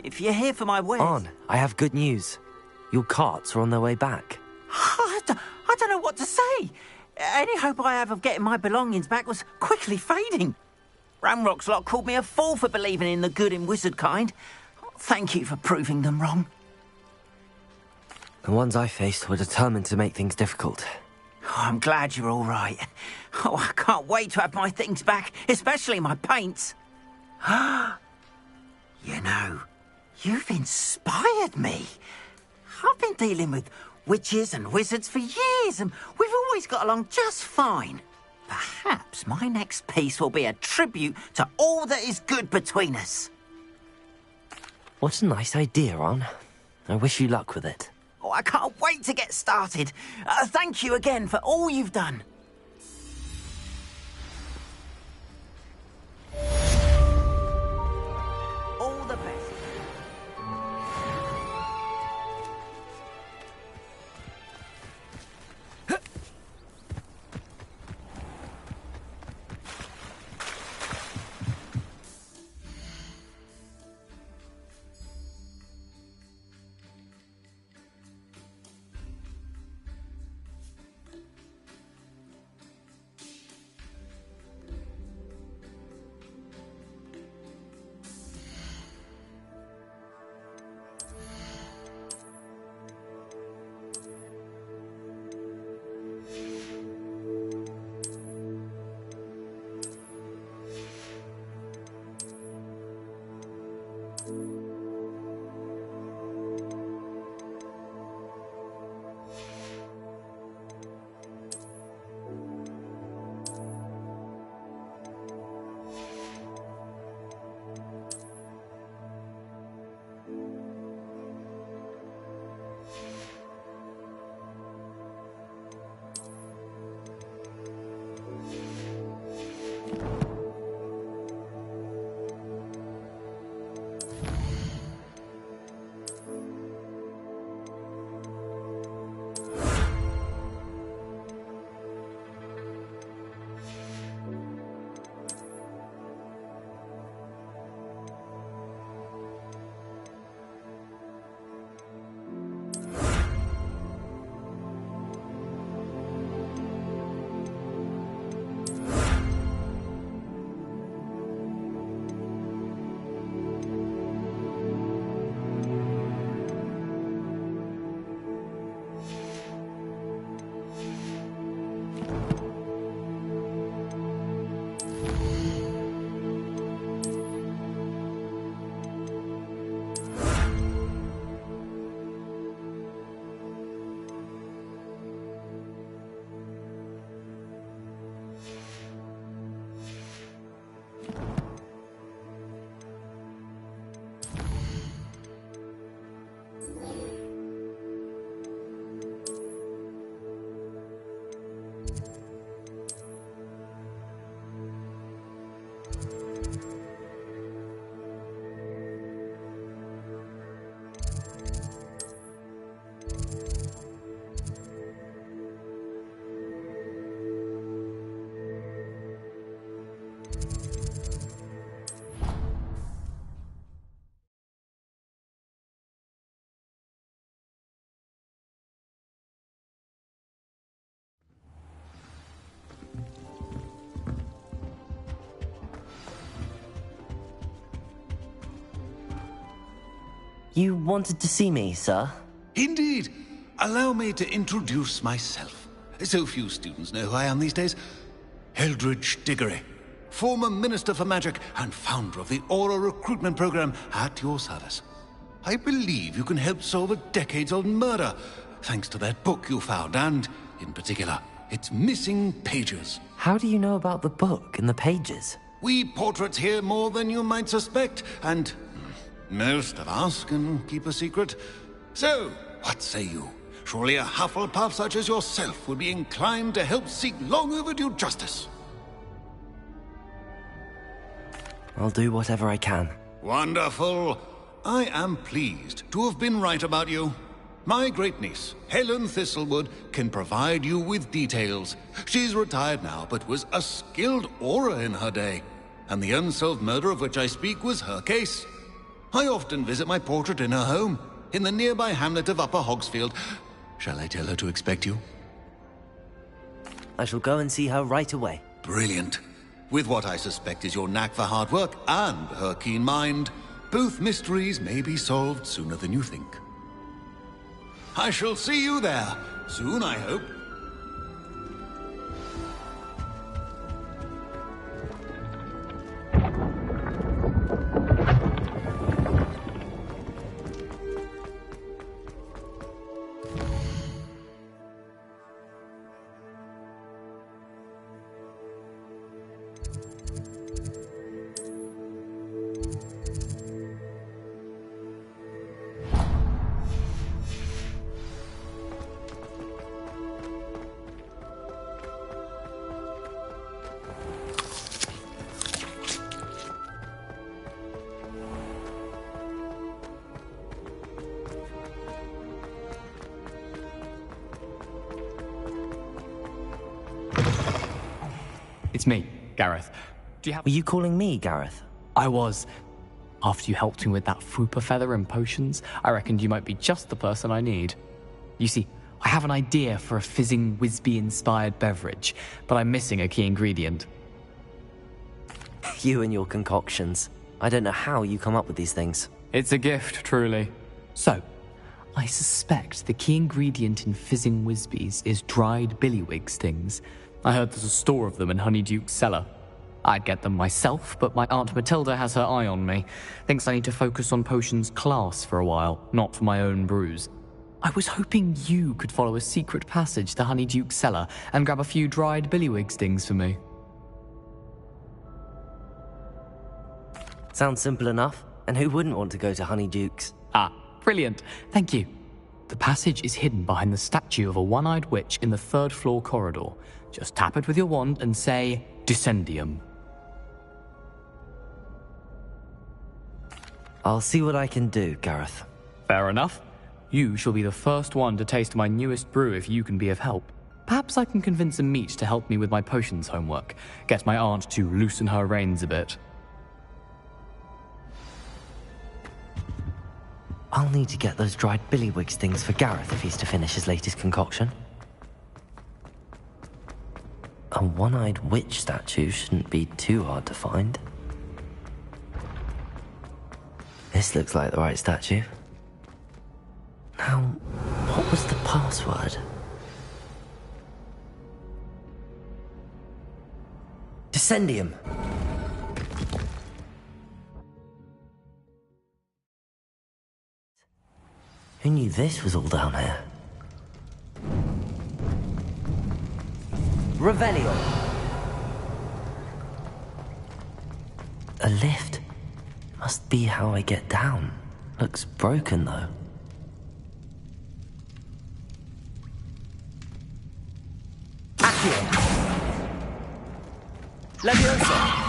If you're here for my wares... On, I have good news. Your carts are on their way back. I don't know what to say. Any hope I have of getting my belongings back was quickly fading. Ramrock's lot called me a fool for believing in the good in wizard kind. Thank you for proving them wrong. The ones I faced were determined to make things difficult. Oh, I'm glad you're all right. Oh, I can't wait to have my things back, especially my paints. You know, you've inspired me. I've been dealing with witches and wizards for years, and we've always got along just fine. Perhaps my next piece will be a tribute to all that is good between us. What a nice idea, Ron. I wish you luck with it. Oh, I can't wait to get started. Thank you again for all you've done. All the best. You wanted to see me, sir? Indeed. Allow me to introduce myself. So few students know who I am these days. Eldridge Diggory, former Minister for Magic and founder of the Aura Recruitment Program, at your service. I believe you can help solve a decades-old murder, thanks to that book you found, and, in particular, its missing pages. How do you know about the book and the pages? We portraits hear more than you might suspect, and most of us can keep a secret. So, what say you? Surely a Hufflepuff such as yourself would be inclined to help seek long overdue justice. I'll do whatever I can. Wonderful. I am pleased to have been right about you. My great-niece, Helen Thistlewood, can provide you with details. She's retired now, but was a skilled aura in her day. And the unsolved murder of which I speak was her case. I often visit my portrait in her home, in the nearby hamlet of Upper Hogsfield. Shall I tell her to expect you? I shall go and see her right away. Brilliant. With what I suspect is your knack for hard work and her keen mind, both mysteries may be solved sooner than you think. I shall see you there, soon I hope. it's me, Gareth. Do you have... Were you calling me Gareth? I was. After you helped me with that Fupa feather and potions, I reckoned you might be just the person I need. You see, I have an idea for a fizzing Wisby-inspired beverage, but I'm missing a key ingredient. You and your concoctions. I don't know how you come up with these things. It's a gift, truly. So, I suspect the key ingredient in fizzing Wisbies is dried billywig stings. I heard there's a store of them in Honeyduke's cellar. I'd get them myself, but my Aunt Matilda has her eye on me. Thinks I need to focus on potions class for a while, not for my own brews. I was hoping you could follow a secret passage to Honeyduke's cellar and grab a few dried billywig stings for me. Sounds simple enough. And who wouldn't want to go to Honeyduke's? Ah, brilliant. Thank you. The passage is hidden behind the statue of a one-eyed witch in the third-floor corridor. Just tap it with your wand and say, Descendium. I'll see what I can do, Gareth. Fair enough. You shall be the first one to taste my newest brew if you can be of help. Perhaps I can convince a meat to help me with my potions homework. Get my aunt to loosen her reins a bit. I'll need to get those dried billywig stings for Gareth if he's to finish his latest concoction. A one-eyed witch statue shouldn't be too hard to find. This looks like the right statue. Now, what was the password? Descendium! Who knew this was all down here? Revelio! A lift? Must be how I get down. Looks broken, though. Accio! Leviosa!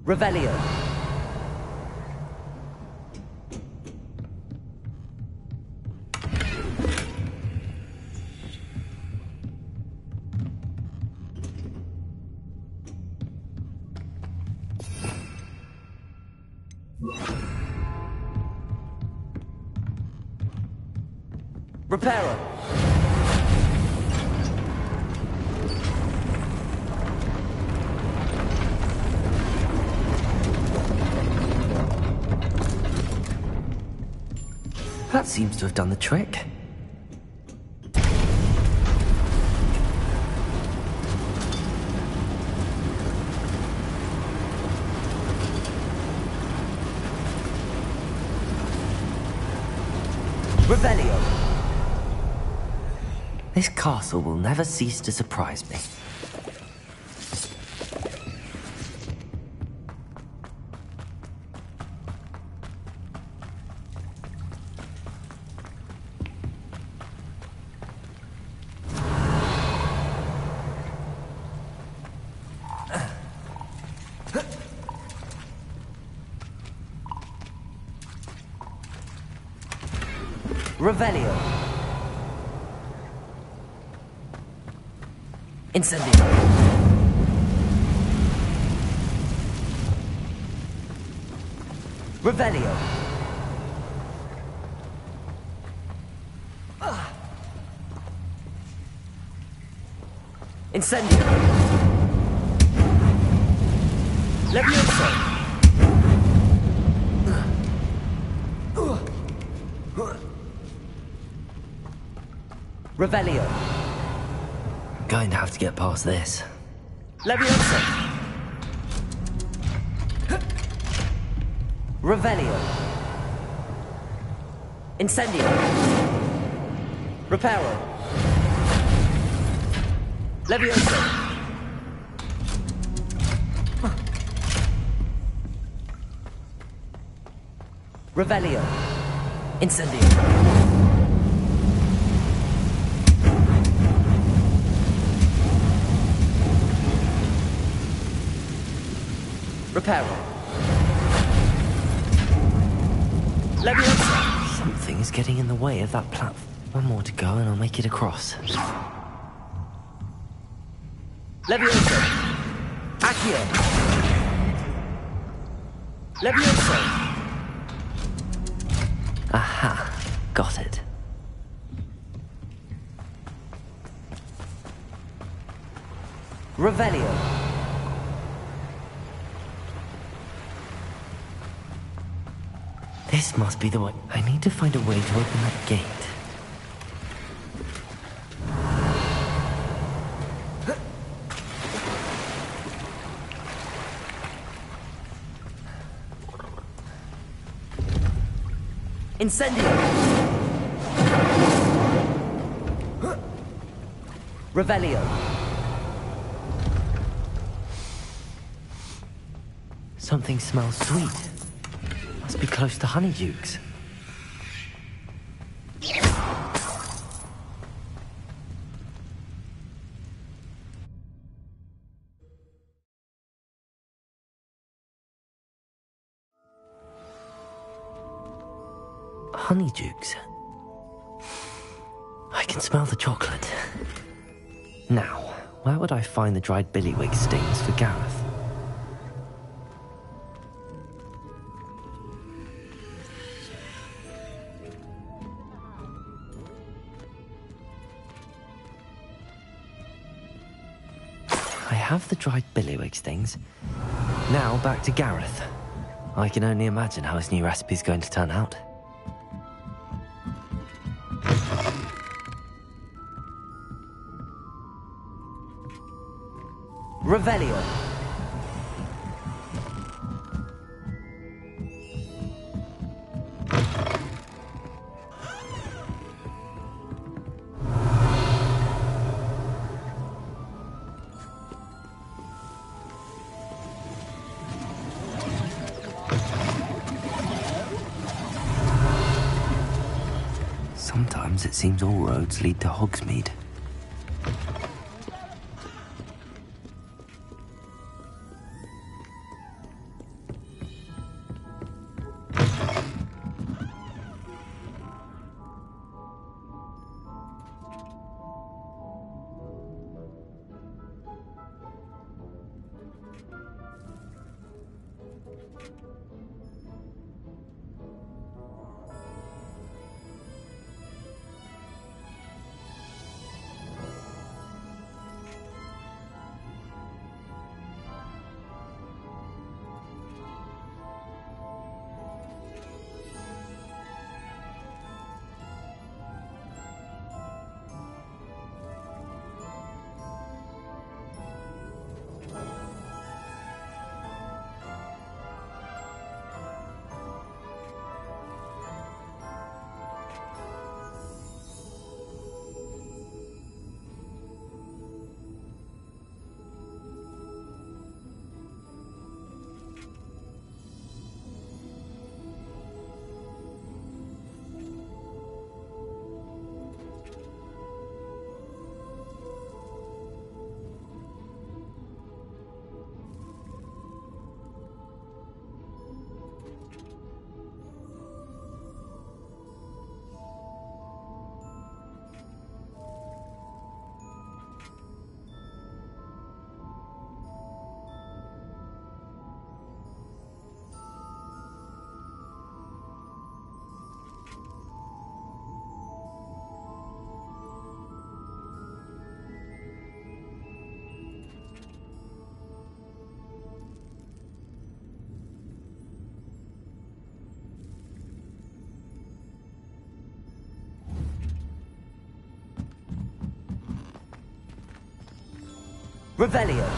Revelio. Reparo. That seems to have done the trick. Revelio. This castle will never cease to surprise me. Revelio. Incendio. Revelio. Incendio. Leviosa. Revelio. Going to have to get past this. Leviosa. Revelio. Incendio. Reparo. Leviosa. Revelio. Incendio. Reparo. Leviosa. Something's getting in the way of that platform. One more to go and I'll make it across. Leviosa. Accio. Leviosa. Aha. Got it. Revelio. This must be the way. I need to find a way to open that gate. Incendio! Revelio. Something smells sweet. Must be close to Honeydukes. Honeydukes. I can smell the chocolate. Now, where would I find the dried billywig stings for Gareth? I have the dried billywig stings. Now back to Gareth. I can only imagine how his new recipe's going to turn out. Revelio. Sometimes it seems all roads lead to Hogsmeade. Revelio.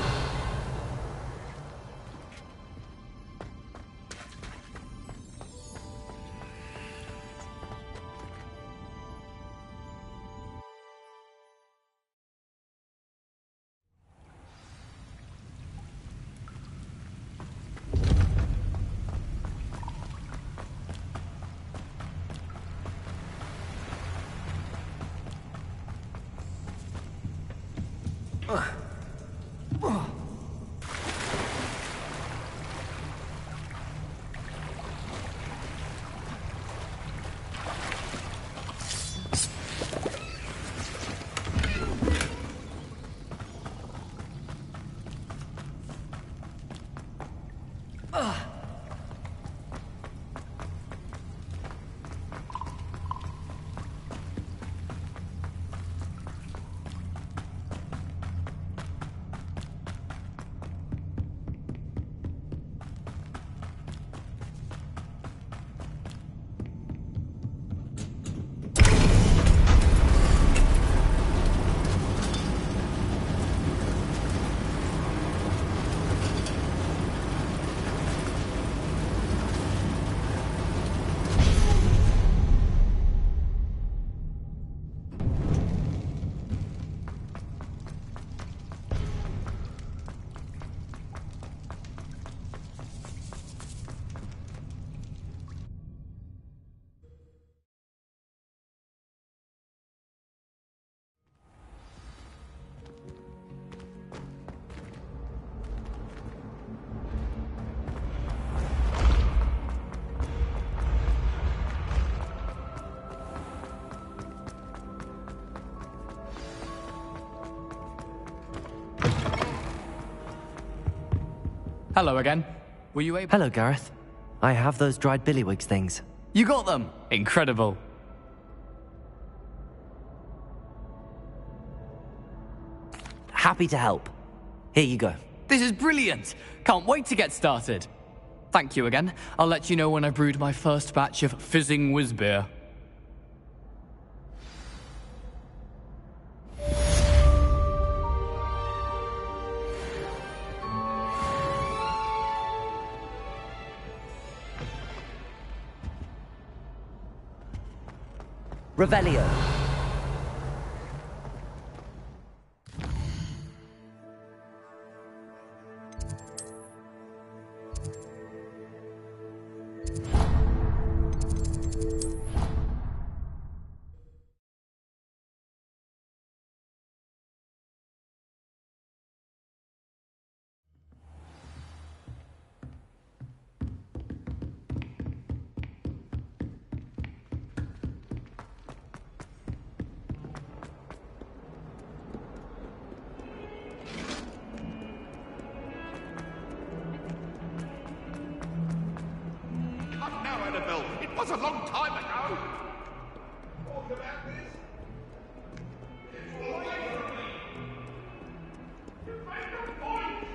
Hello again. Were you able... Hello, Gareth. I have those dried billywigs things. You got them! Incredible. Happy to help. Here you go. This is brilliant! Can't wait to get started. Thank you again. I'll let you know when I've brewed my first batch of fizzing whiz beer. Revelio. It was a long time ago. Talk about this. It's away from me. You made a point.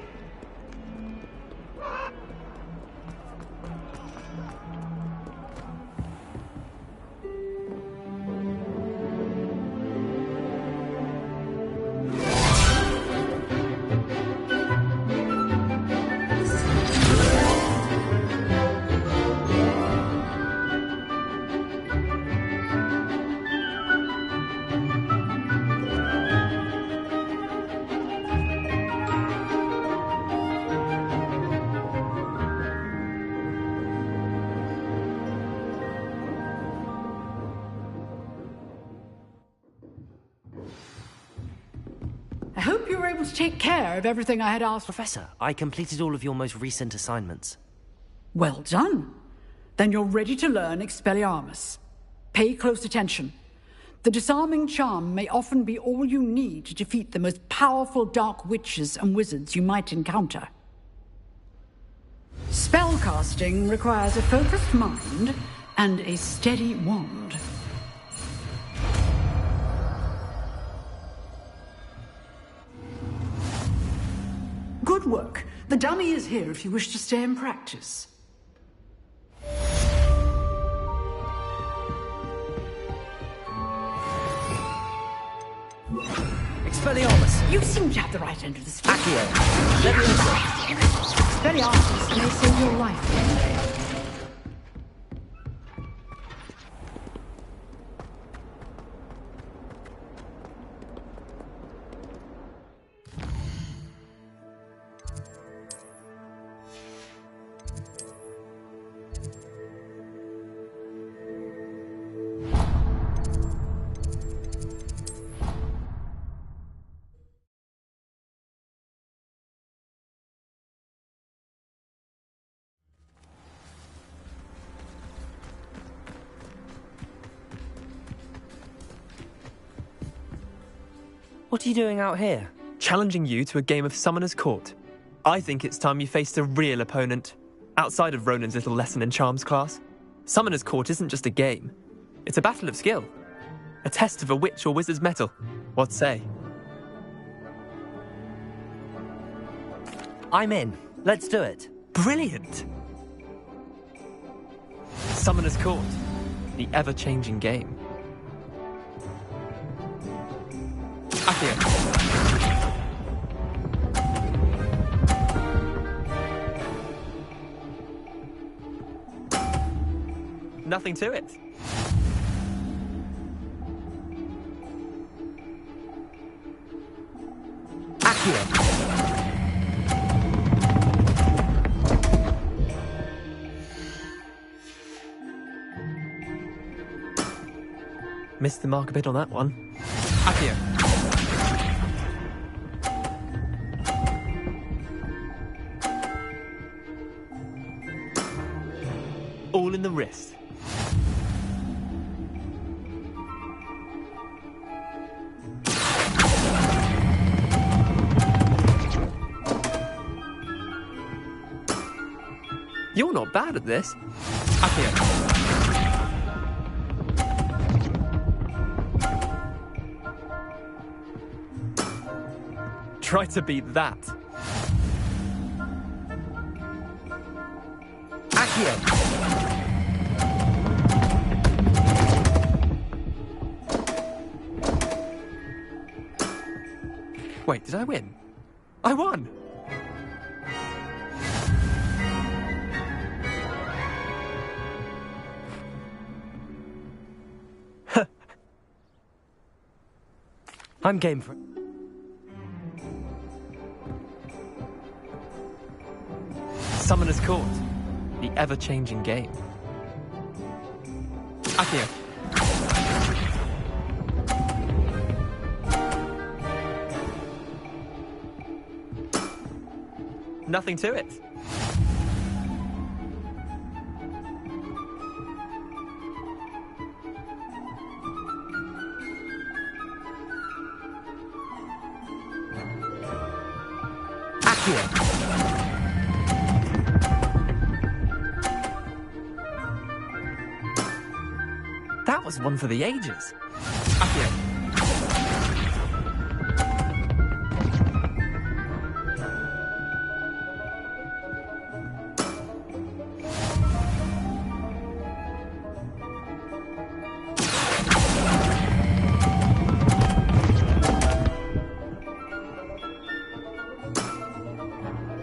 I hope you were able to take care of everything I had asked for. Professor, I completed all of your most recent assignments. Well done. Then you're ready to learn Expelliarmus. Pay close attention. The disarming charm may often be all you need to defeat the most powerful dark witches and wizards you might encounter. Spellcasting requires a focused mind and a steady wand. Good work. The dummy is here if you wish to stay and practice. Expelliarmus! You seem to have the right end of the stick. Accio! Leviosa! Expelliarmus may save your life one day. What are you doing out here? Challenging you to a game of Summoner's Court. I think it's time you faced a real opponent, outside of Ronan's little lesson in charms class. Summoner's Court isn't just a game. It's a battle of skill. A test of a witch or wizard's mettle. What say? I'm in. Let's do it. Brilliant! Summoner's Court. The ever-changing game. Accio. Nothing to it. Accio. Missed the mark a bit on that one. Accio. All in the wrist. You're not bad at this. Accio. Try to beat that. Accio. Wait, did I win? I won! I'm game for it. Summoner's Court. The ever-changing game. Accio. Nothing to it. Accio. That was one for the ages. Accio.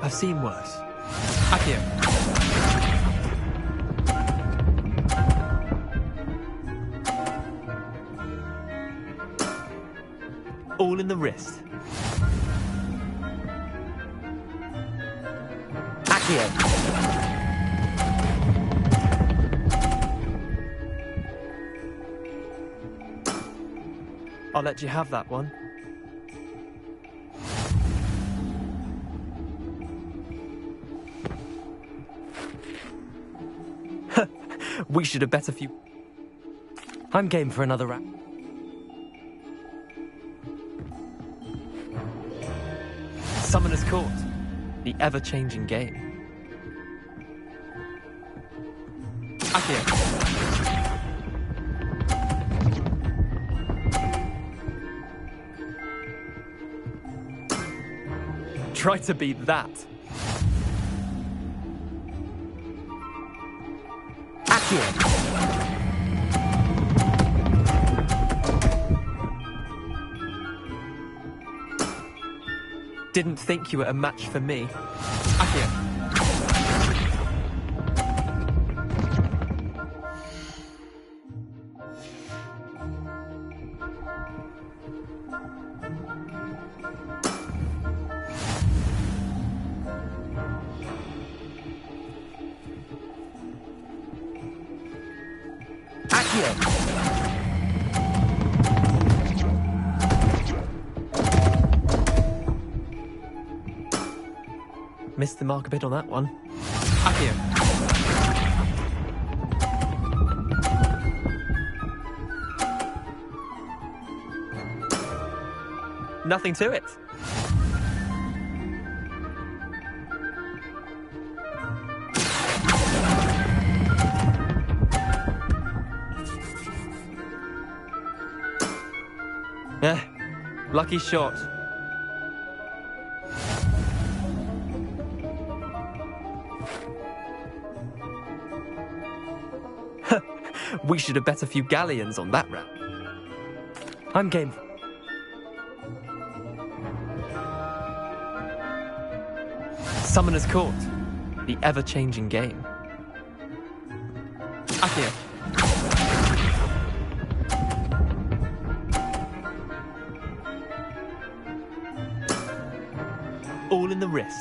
I've seen worse. Accio. All in the wrist. Accio. I'll let you have that one. We should have bet a few. I'm game for another round. Summoner's Court. The ever-changing game. Accio. Try to beat that. Accio. Didn't think you were a match for me. Accio. Missed the mark a bit on that one. Accio. Nothing to it. Lucky shot. We should have bet a few galleons on that round. I'm game. Summoner's Court. The ever-changing game. Akio. All in the wrist.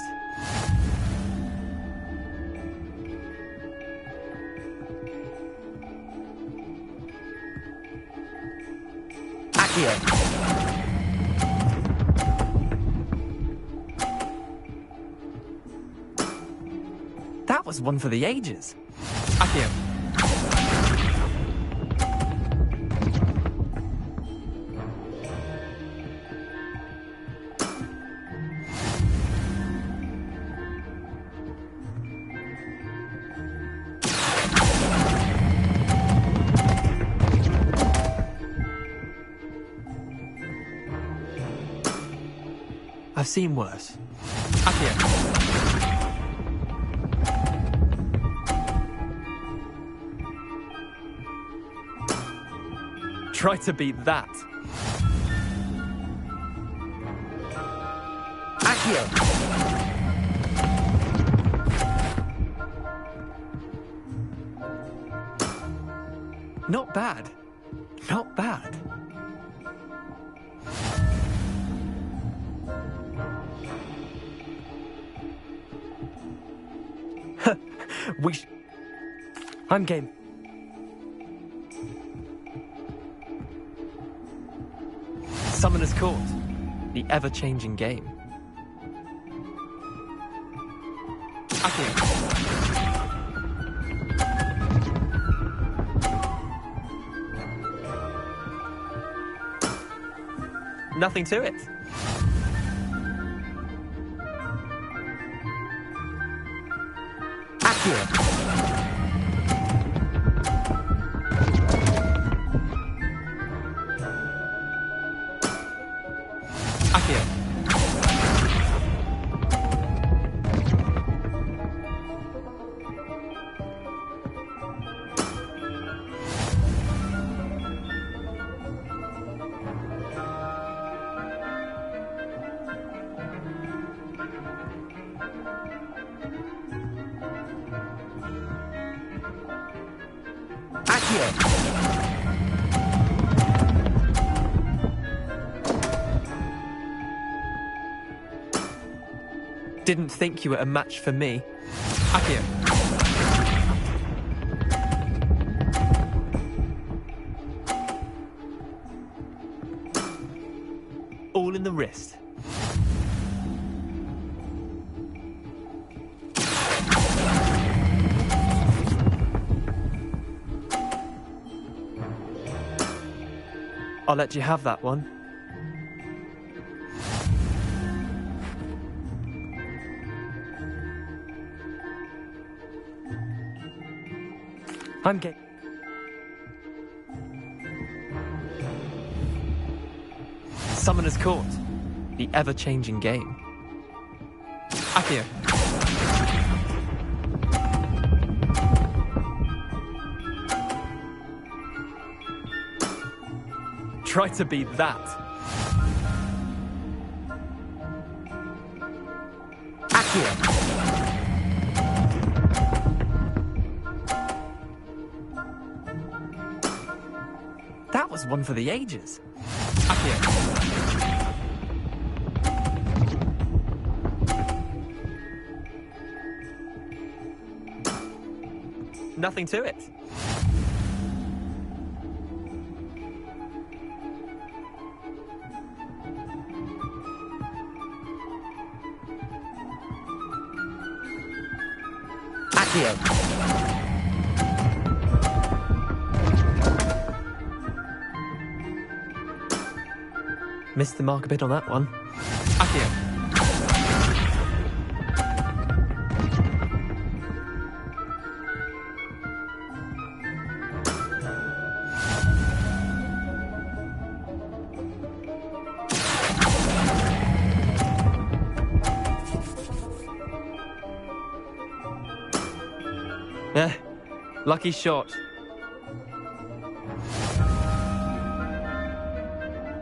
Akio. That was one for the ages. Akio. I've seen worse. Akio. Try to beat that. Akio. Not bad. Not bad. I'm game. Summoner's Court. The ever-changing game. Akio. Nothing to it. Akio. Didn't think you were a match for me. Akio. All in the wrist. I'll let you have that one. I'm game. Summoner's Court. The ever-changing game. Akio. Try to beat that. Akio. That was one for the ages. Akio. Nothing to it. Akio. Missed the mark a bit on that one. Accio. Lucky shot.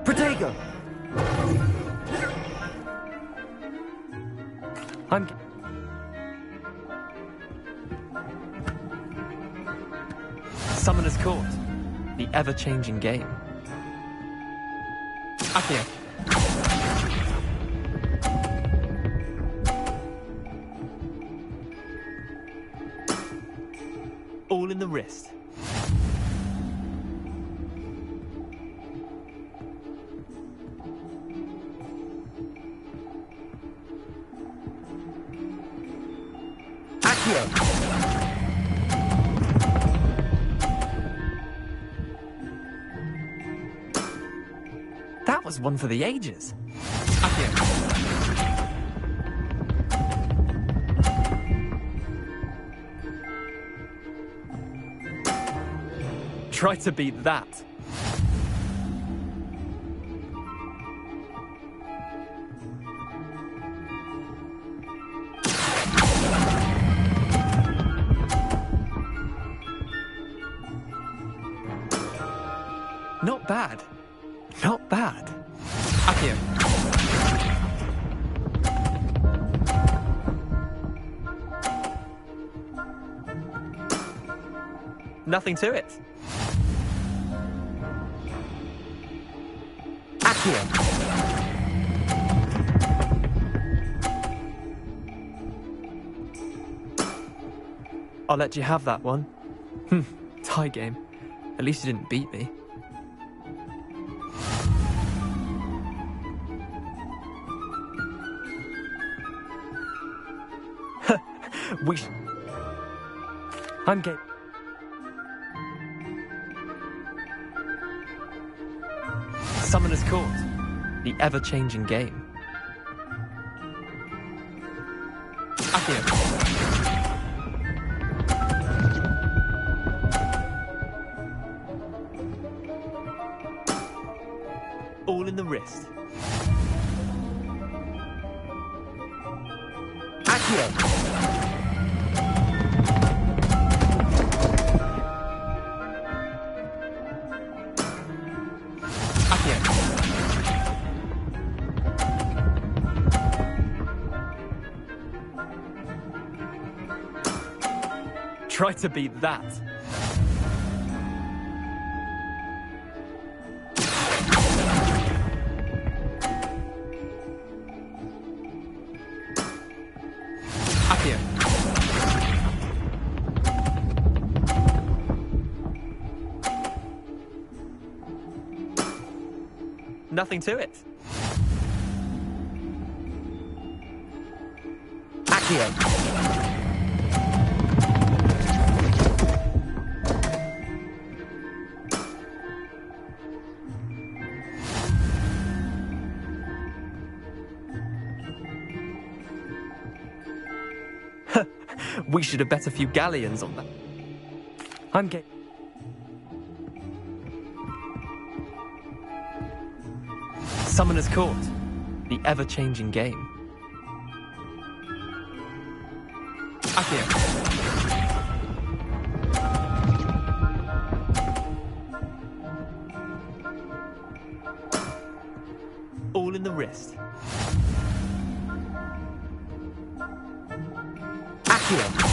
Protego! I'm... Summoner's Court. The ever-changing game. Accio. All in the wrist. Accio. That was one for the ages. Accio. Try to beat that. Not bad. Not bad. Accio. Nothing to it. I'll let you have that one. Tie game. At least you didn't beat me. I'm game. Summoner's Court. The ever-changing game. Accio. All in the wrist. Accio. Try to beat that. Accio. Nothing to it. Accio. We should have bet a few galleons on that. I'm game. Summoner's Court. The ever-changing game. Accio. All in the wrist. Accio.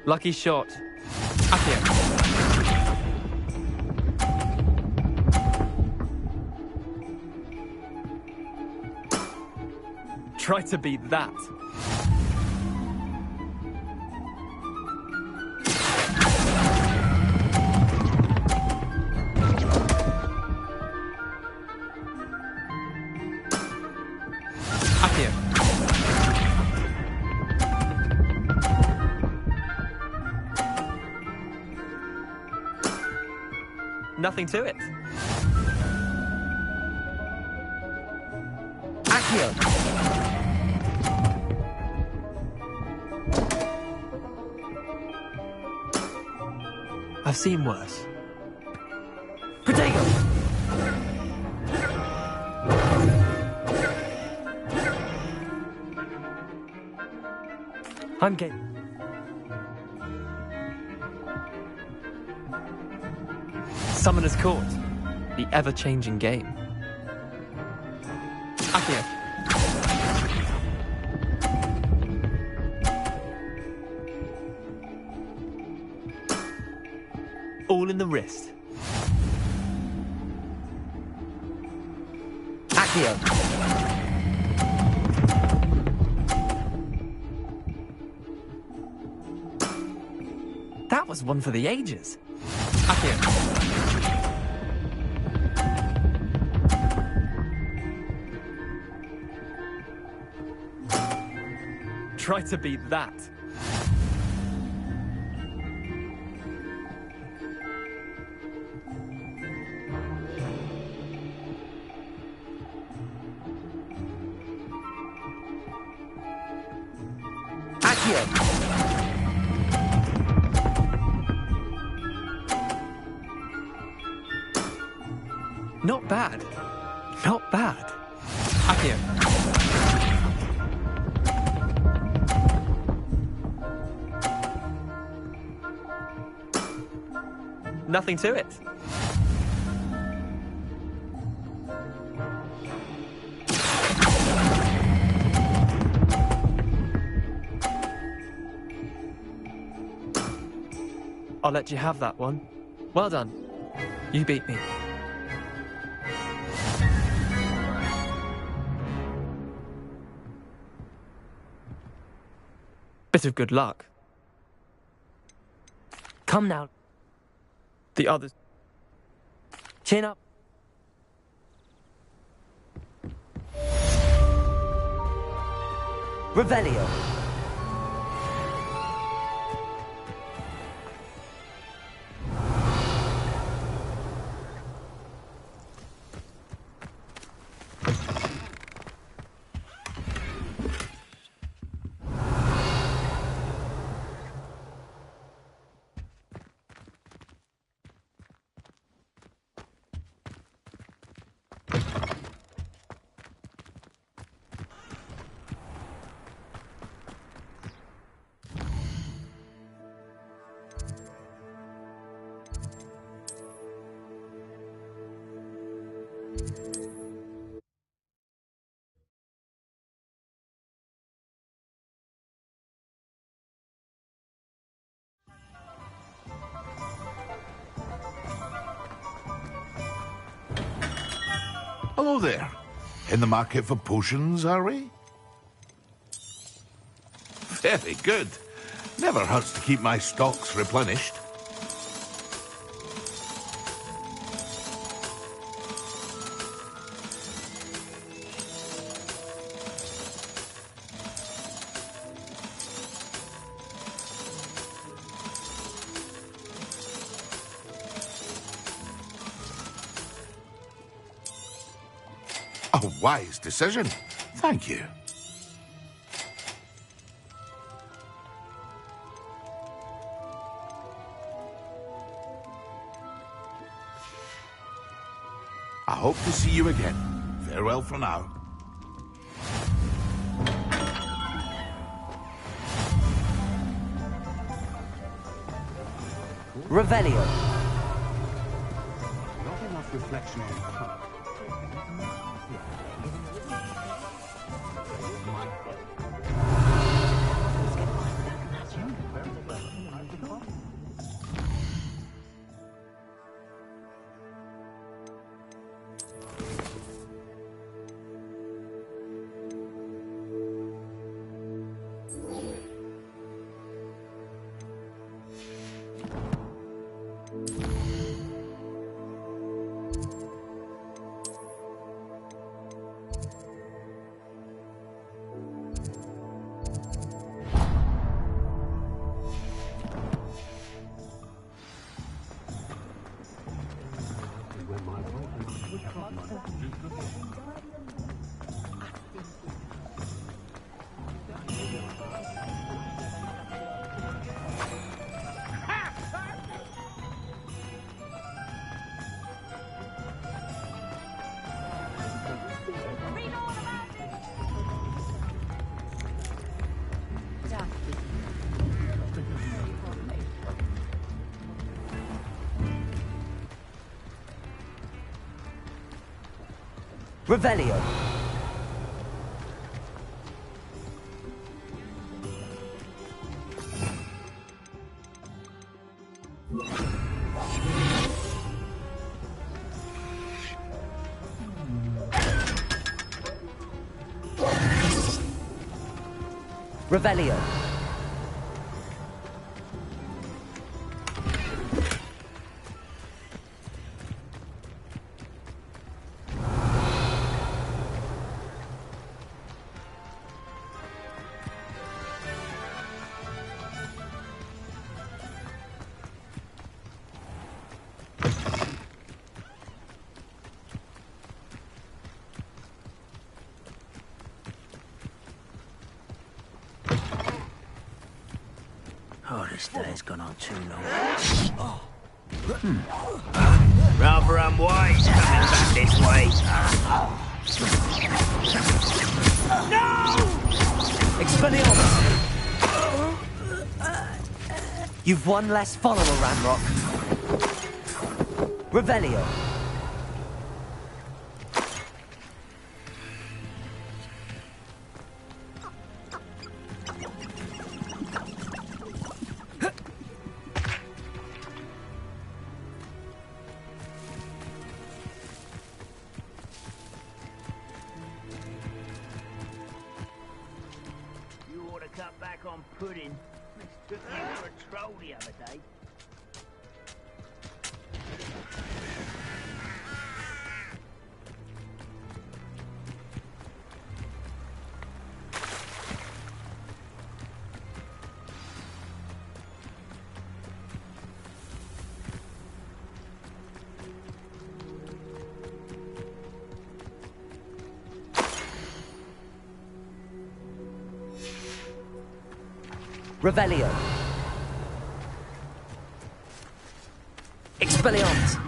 Lucky shot. Accio. Try to beat that. Accio. Nothing to it. Accio! I've seen worse. Potato! I'm game. Summoner's Court. The ever-changing game. Accio. All in the wrist. Accio! That was one for the ages. Accio. Try to beat that. Accio! Not bad. Not bad. Accio. Nothing to it. I'll let you have that one. Well done. You beat me. Bit of good luck. Come now. The others. Chin up. Revelio. Hello there. In the market for potions, are we? Very good. Never hurts to keep my stocks replenished. A wise decision. Thank you. I hope to see you again. Farewell for now. Revelio. Not enough reflection on the Revelio. Revelio. Oh, this day's gone on too long. Rather unwise coming back this way. No! Expelliarmus! You've one less follower, Ranrock. Revelio. Cut back on pudding. Took you for a troll the other day. Revelio. Expelliarmus.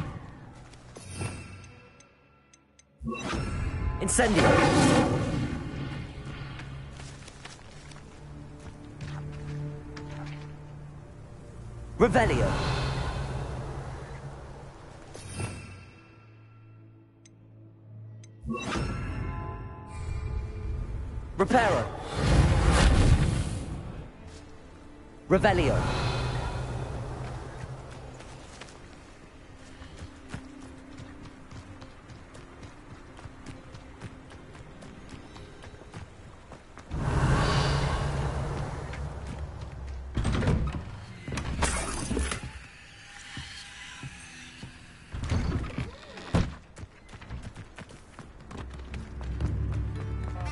Incendio. Revelio. Reparo. Revelio.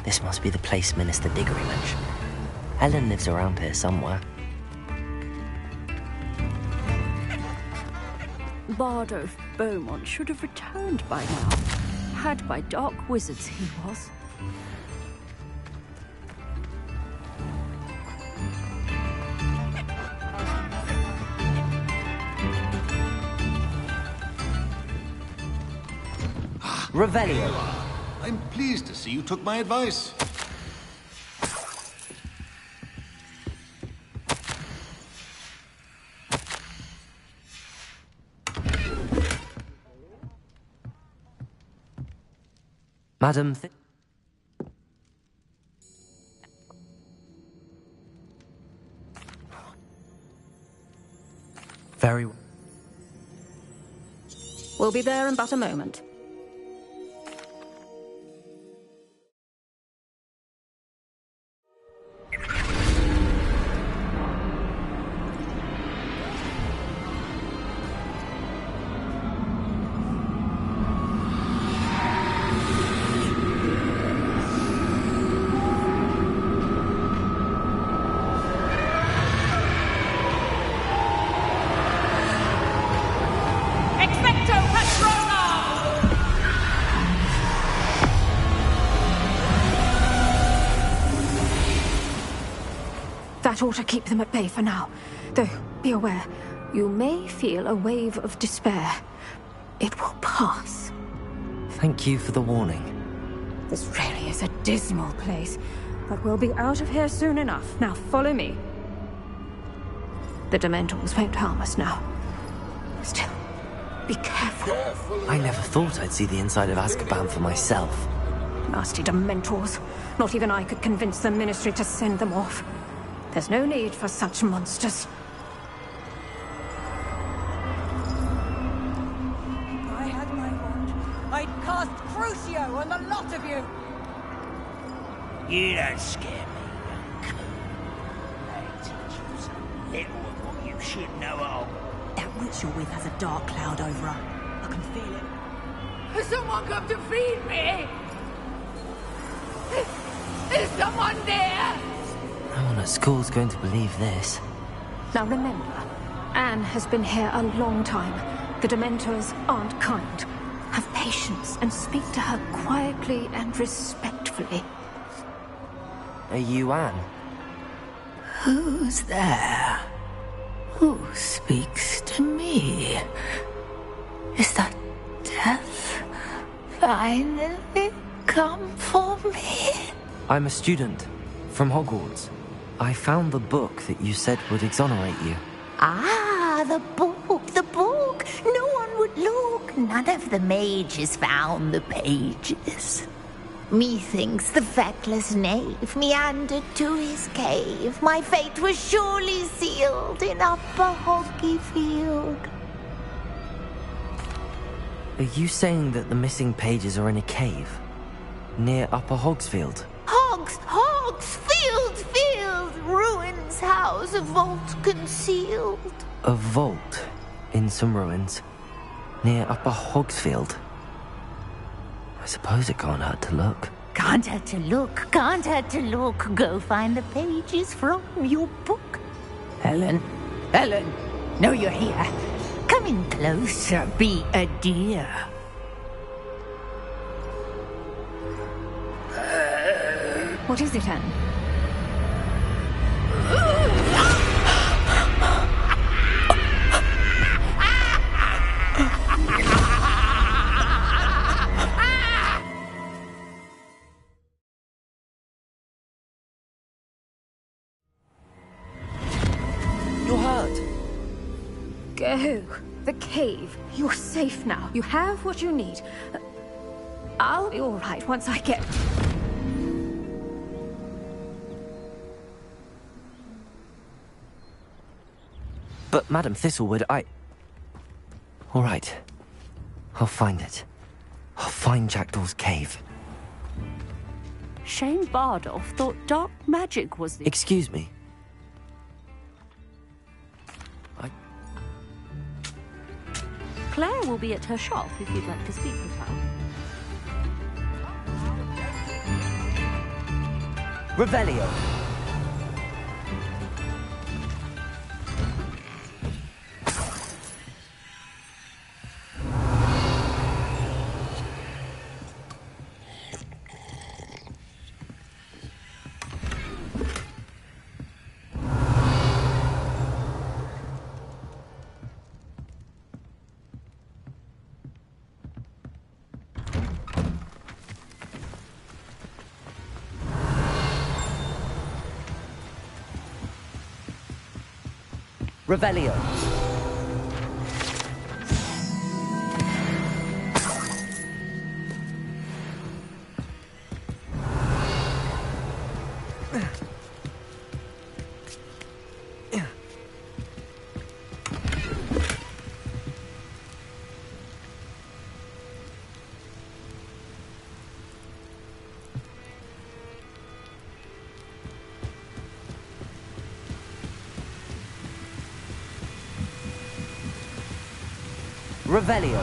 This must be the place Minister Diggory mentioned. Helen lives around here somewhere. Bardolph Beaumont should have returned by now. Had by dark wizards he was. Revelio. I'm pleased to see you took my advice. Madam... Very well. We'll be there in but a moment. Expecto Patronum! That ought to keep them at bay for now. Though, be aware, you may feel a wave of despair. It will pass. Thank you for the warning. This really is a dismal place, but we'll be out of here soon enough. Now follow me. The Dementors won't harm us now. Still, be careful. I never thought I'd see the inside of Azkaban for myself. Nasty Dementors. Not even I could convince the Ministry to send them off. There's no need for such monsters. If I had my wand, I'd cast Crucio on the lot of you! You don't scare me, young coon. They teach you so little of what you should know of. That witch you're with has a dark cloud over her. I can feel it. Has someone come to feed me? Is someone there? No one at school's going to believe this. Now remember, Anne has been here a long time. The Dementors aren't kind. Have patience and speak to her quietly and respectfully. Are you Anne? Who's there? Who speaks to me? Is that death finally come for me? I'm a student from Hogwarts. I found the book that you said would exonerate you. Ah, the book, the book. No one would look. None of the mages found the pages. Methinks the feckless knave meandered to his cave. My fate was surely sealed in Upper Hoggyfield. Are you saying that the missing pages are in a cave? Near Upper Hogsfield? Field, ruins house, a vault concealed. A vault in some ruins near Upper Hogsfield? I suppose it can't hurt to look. Can't hurt to look, can't hurt to look. Go find the pages from your book. Helen, know you're here. Come in closer, be a dear. What is it, Anne? You're hurt. Go. The cave. You're safe now. You have what you need. I'll be all right once I get... But Madam Thistlewood, all right. I'll find it. I'll find Jackdaw's cave. Shane Bardolph thought dark magic was the... Excuse me. Claire will be at her shop if you'd like to speak with her. Revelio. Revelio. Revelio.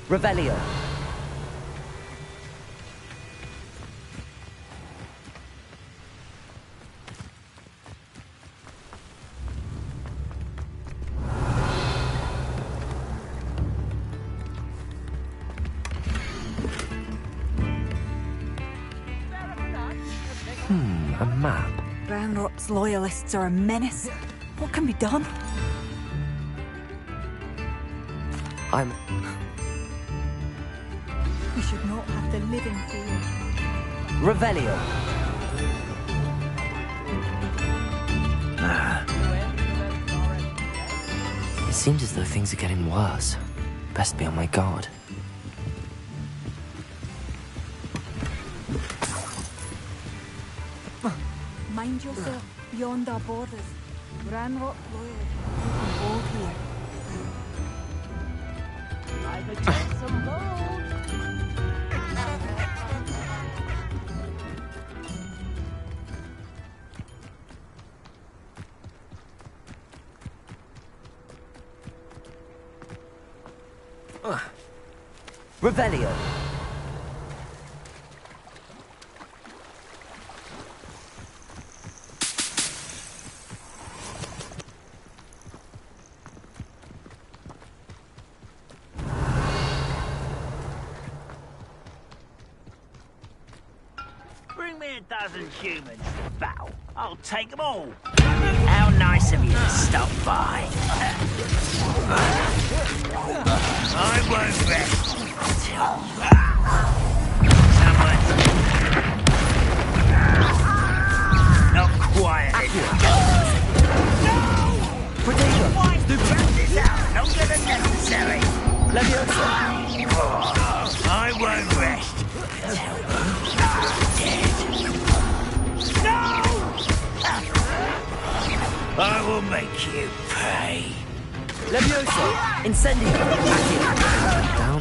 Revelio. Perhaps loyalists are a menace. What can be done? We should not have to live in fear. Revelio. It seems as though things are getting worse. Best be on my guard. Mind yourself beyond our borders. Ranrock lawyers open bold here. I could take some gold. Revelio. Bring me a dozen humans to battle. I'll take them all. How nice of you to stop by. I won't rest until someone's not quiet. No! Why drag this out longer than necessary? Leviosa. I won't rest until I'm dead. No! I will make you pay. Leviosa. Incendio. Down.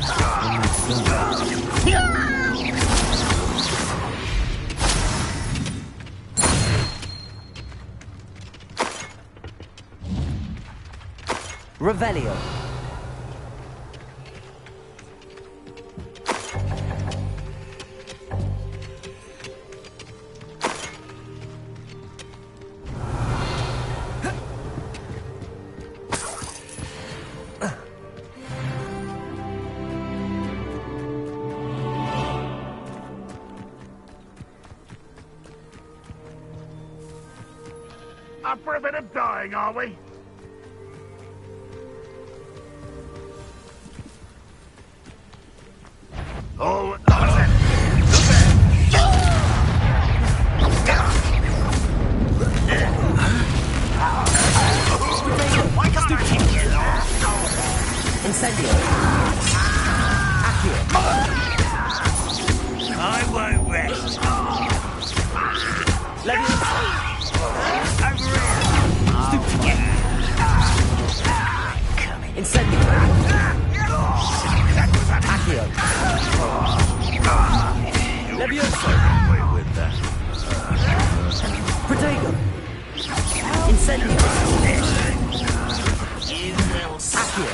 Revelio. Up for a bit of dying, are we? Oh, Why can't I hit you? Incendio. Accio. I won't rest. Leviosa. Over here. Incendio. Accio. Leviosa. Away with that. Protego. Incendio. You will Accio.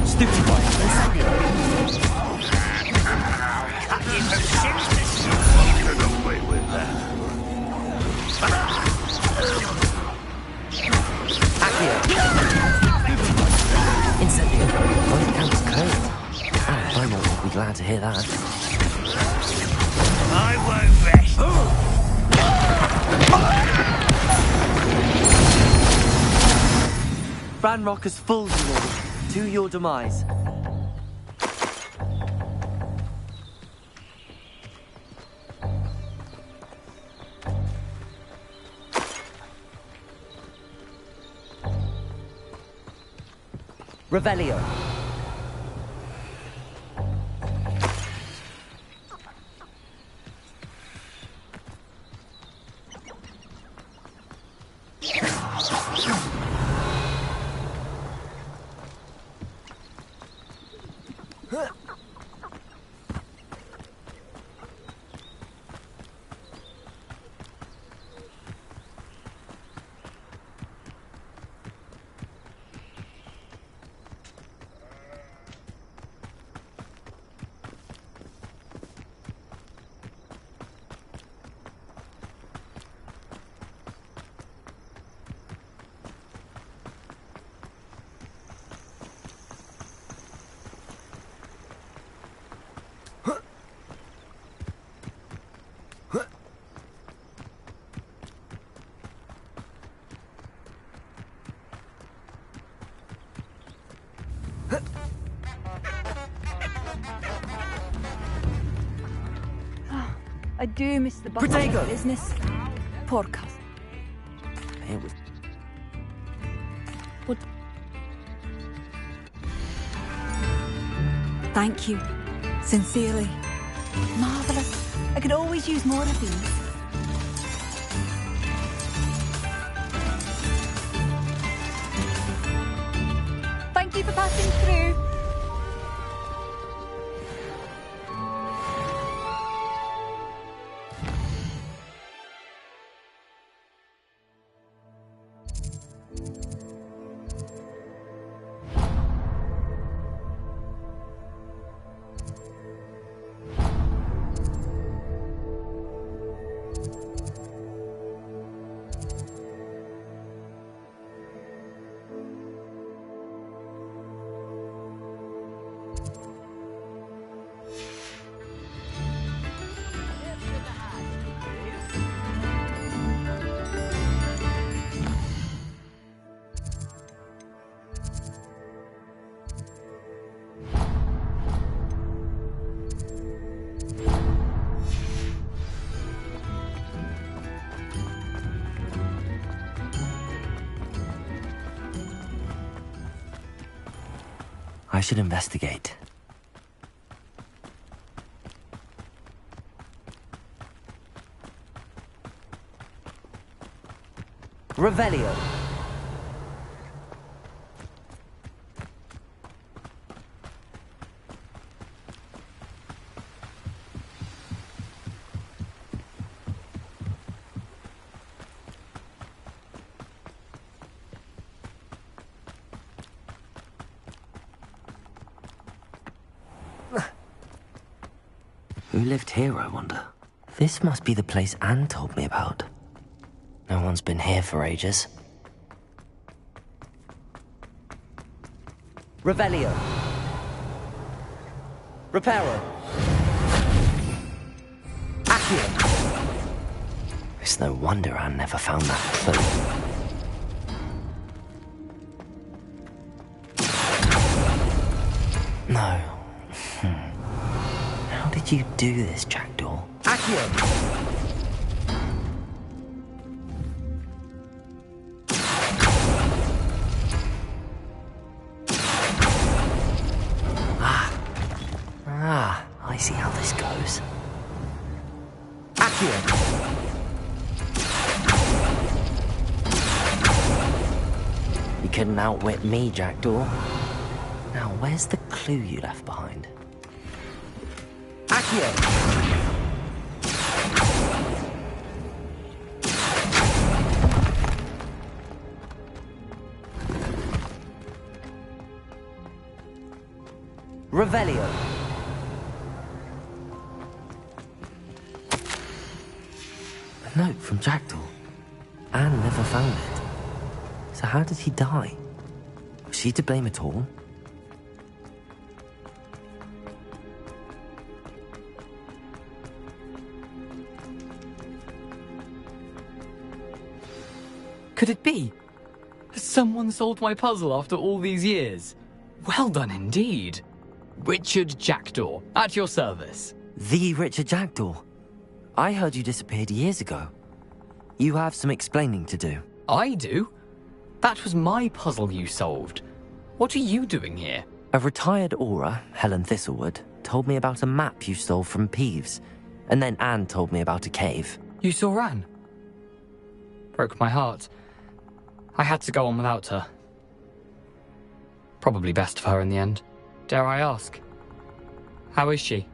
Stupid boy. Incendio. Get away with that. Accio. Incendio. Well, it counts code. Paimon will be glad to hear that. I won't rest. Ranrock has fooled you all. To your demise. Revelio. I do miss the Protego! business. Podcast. It was... Thank you. Sincerely. Marvellous. I could always use more of these. Thank you for passing through. I should investigate. Revelio. Who lived here, I wonder? This must be the place Anne told me about. No one's been here for ages. Revelio. Reparo. Accio. It's no wonder Anne never found that clue. No. How did you do this, Jackdaw? Accio! I see how this goes. Accio! You couldn't outwit me, Jackdaw. Now, where's the clue you left behind? Accio! Revelio. A note from Jackdaw. Anne never found it. So how did he die? Was she to blame at all? Could it be? Has someone solved my puzzle after all these years? Well done indeed. Richard Jackdaw, at your service. The Richard Jackdaw. I heard you disappeared years ago. You have some explaining to do. I do? That was my puzzle you solved. What are you doing here? A retired Aura, Helen Thistlewood, told me about a map you stole from Peeves. And then Anne told me about a cave. You saw Anne? Broke my heart. I had to go on without her. Probably best for her in the end. Dare I ask? How is she?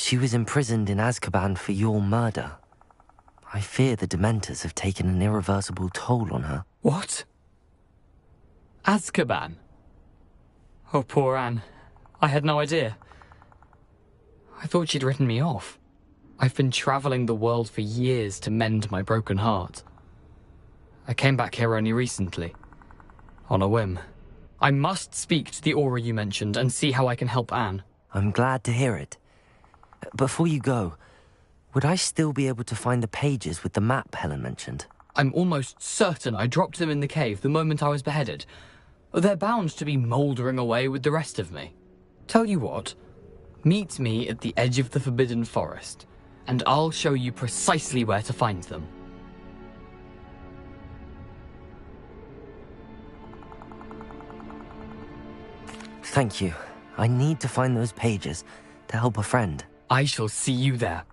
She was imprisoned in Azkaban for your murder. I fear the Dementors have taken an irreversible toll on her. What? Azkaban? Oh, poor Anne. I had no idea. I thought she'd written me off. I've been traveling the world for years to mend my broken heart. I came back here only recently, on a whim. I must speak to the Aura you mentioned and see how I can help Anne. I'm glad to hear it. Before you go, would I still be able to find the pages with the map Helen mentioned? I'm almost certain I dropped them in the cave the moment I was beheaded. They're bound to be mouldering away with the rest of me. Tell you what, meet me at the edge of the Forbidden Forest, and I'll show you precisely where to find them. Thank you. I need to find those pages to help a friend. I shall see you there.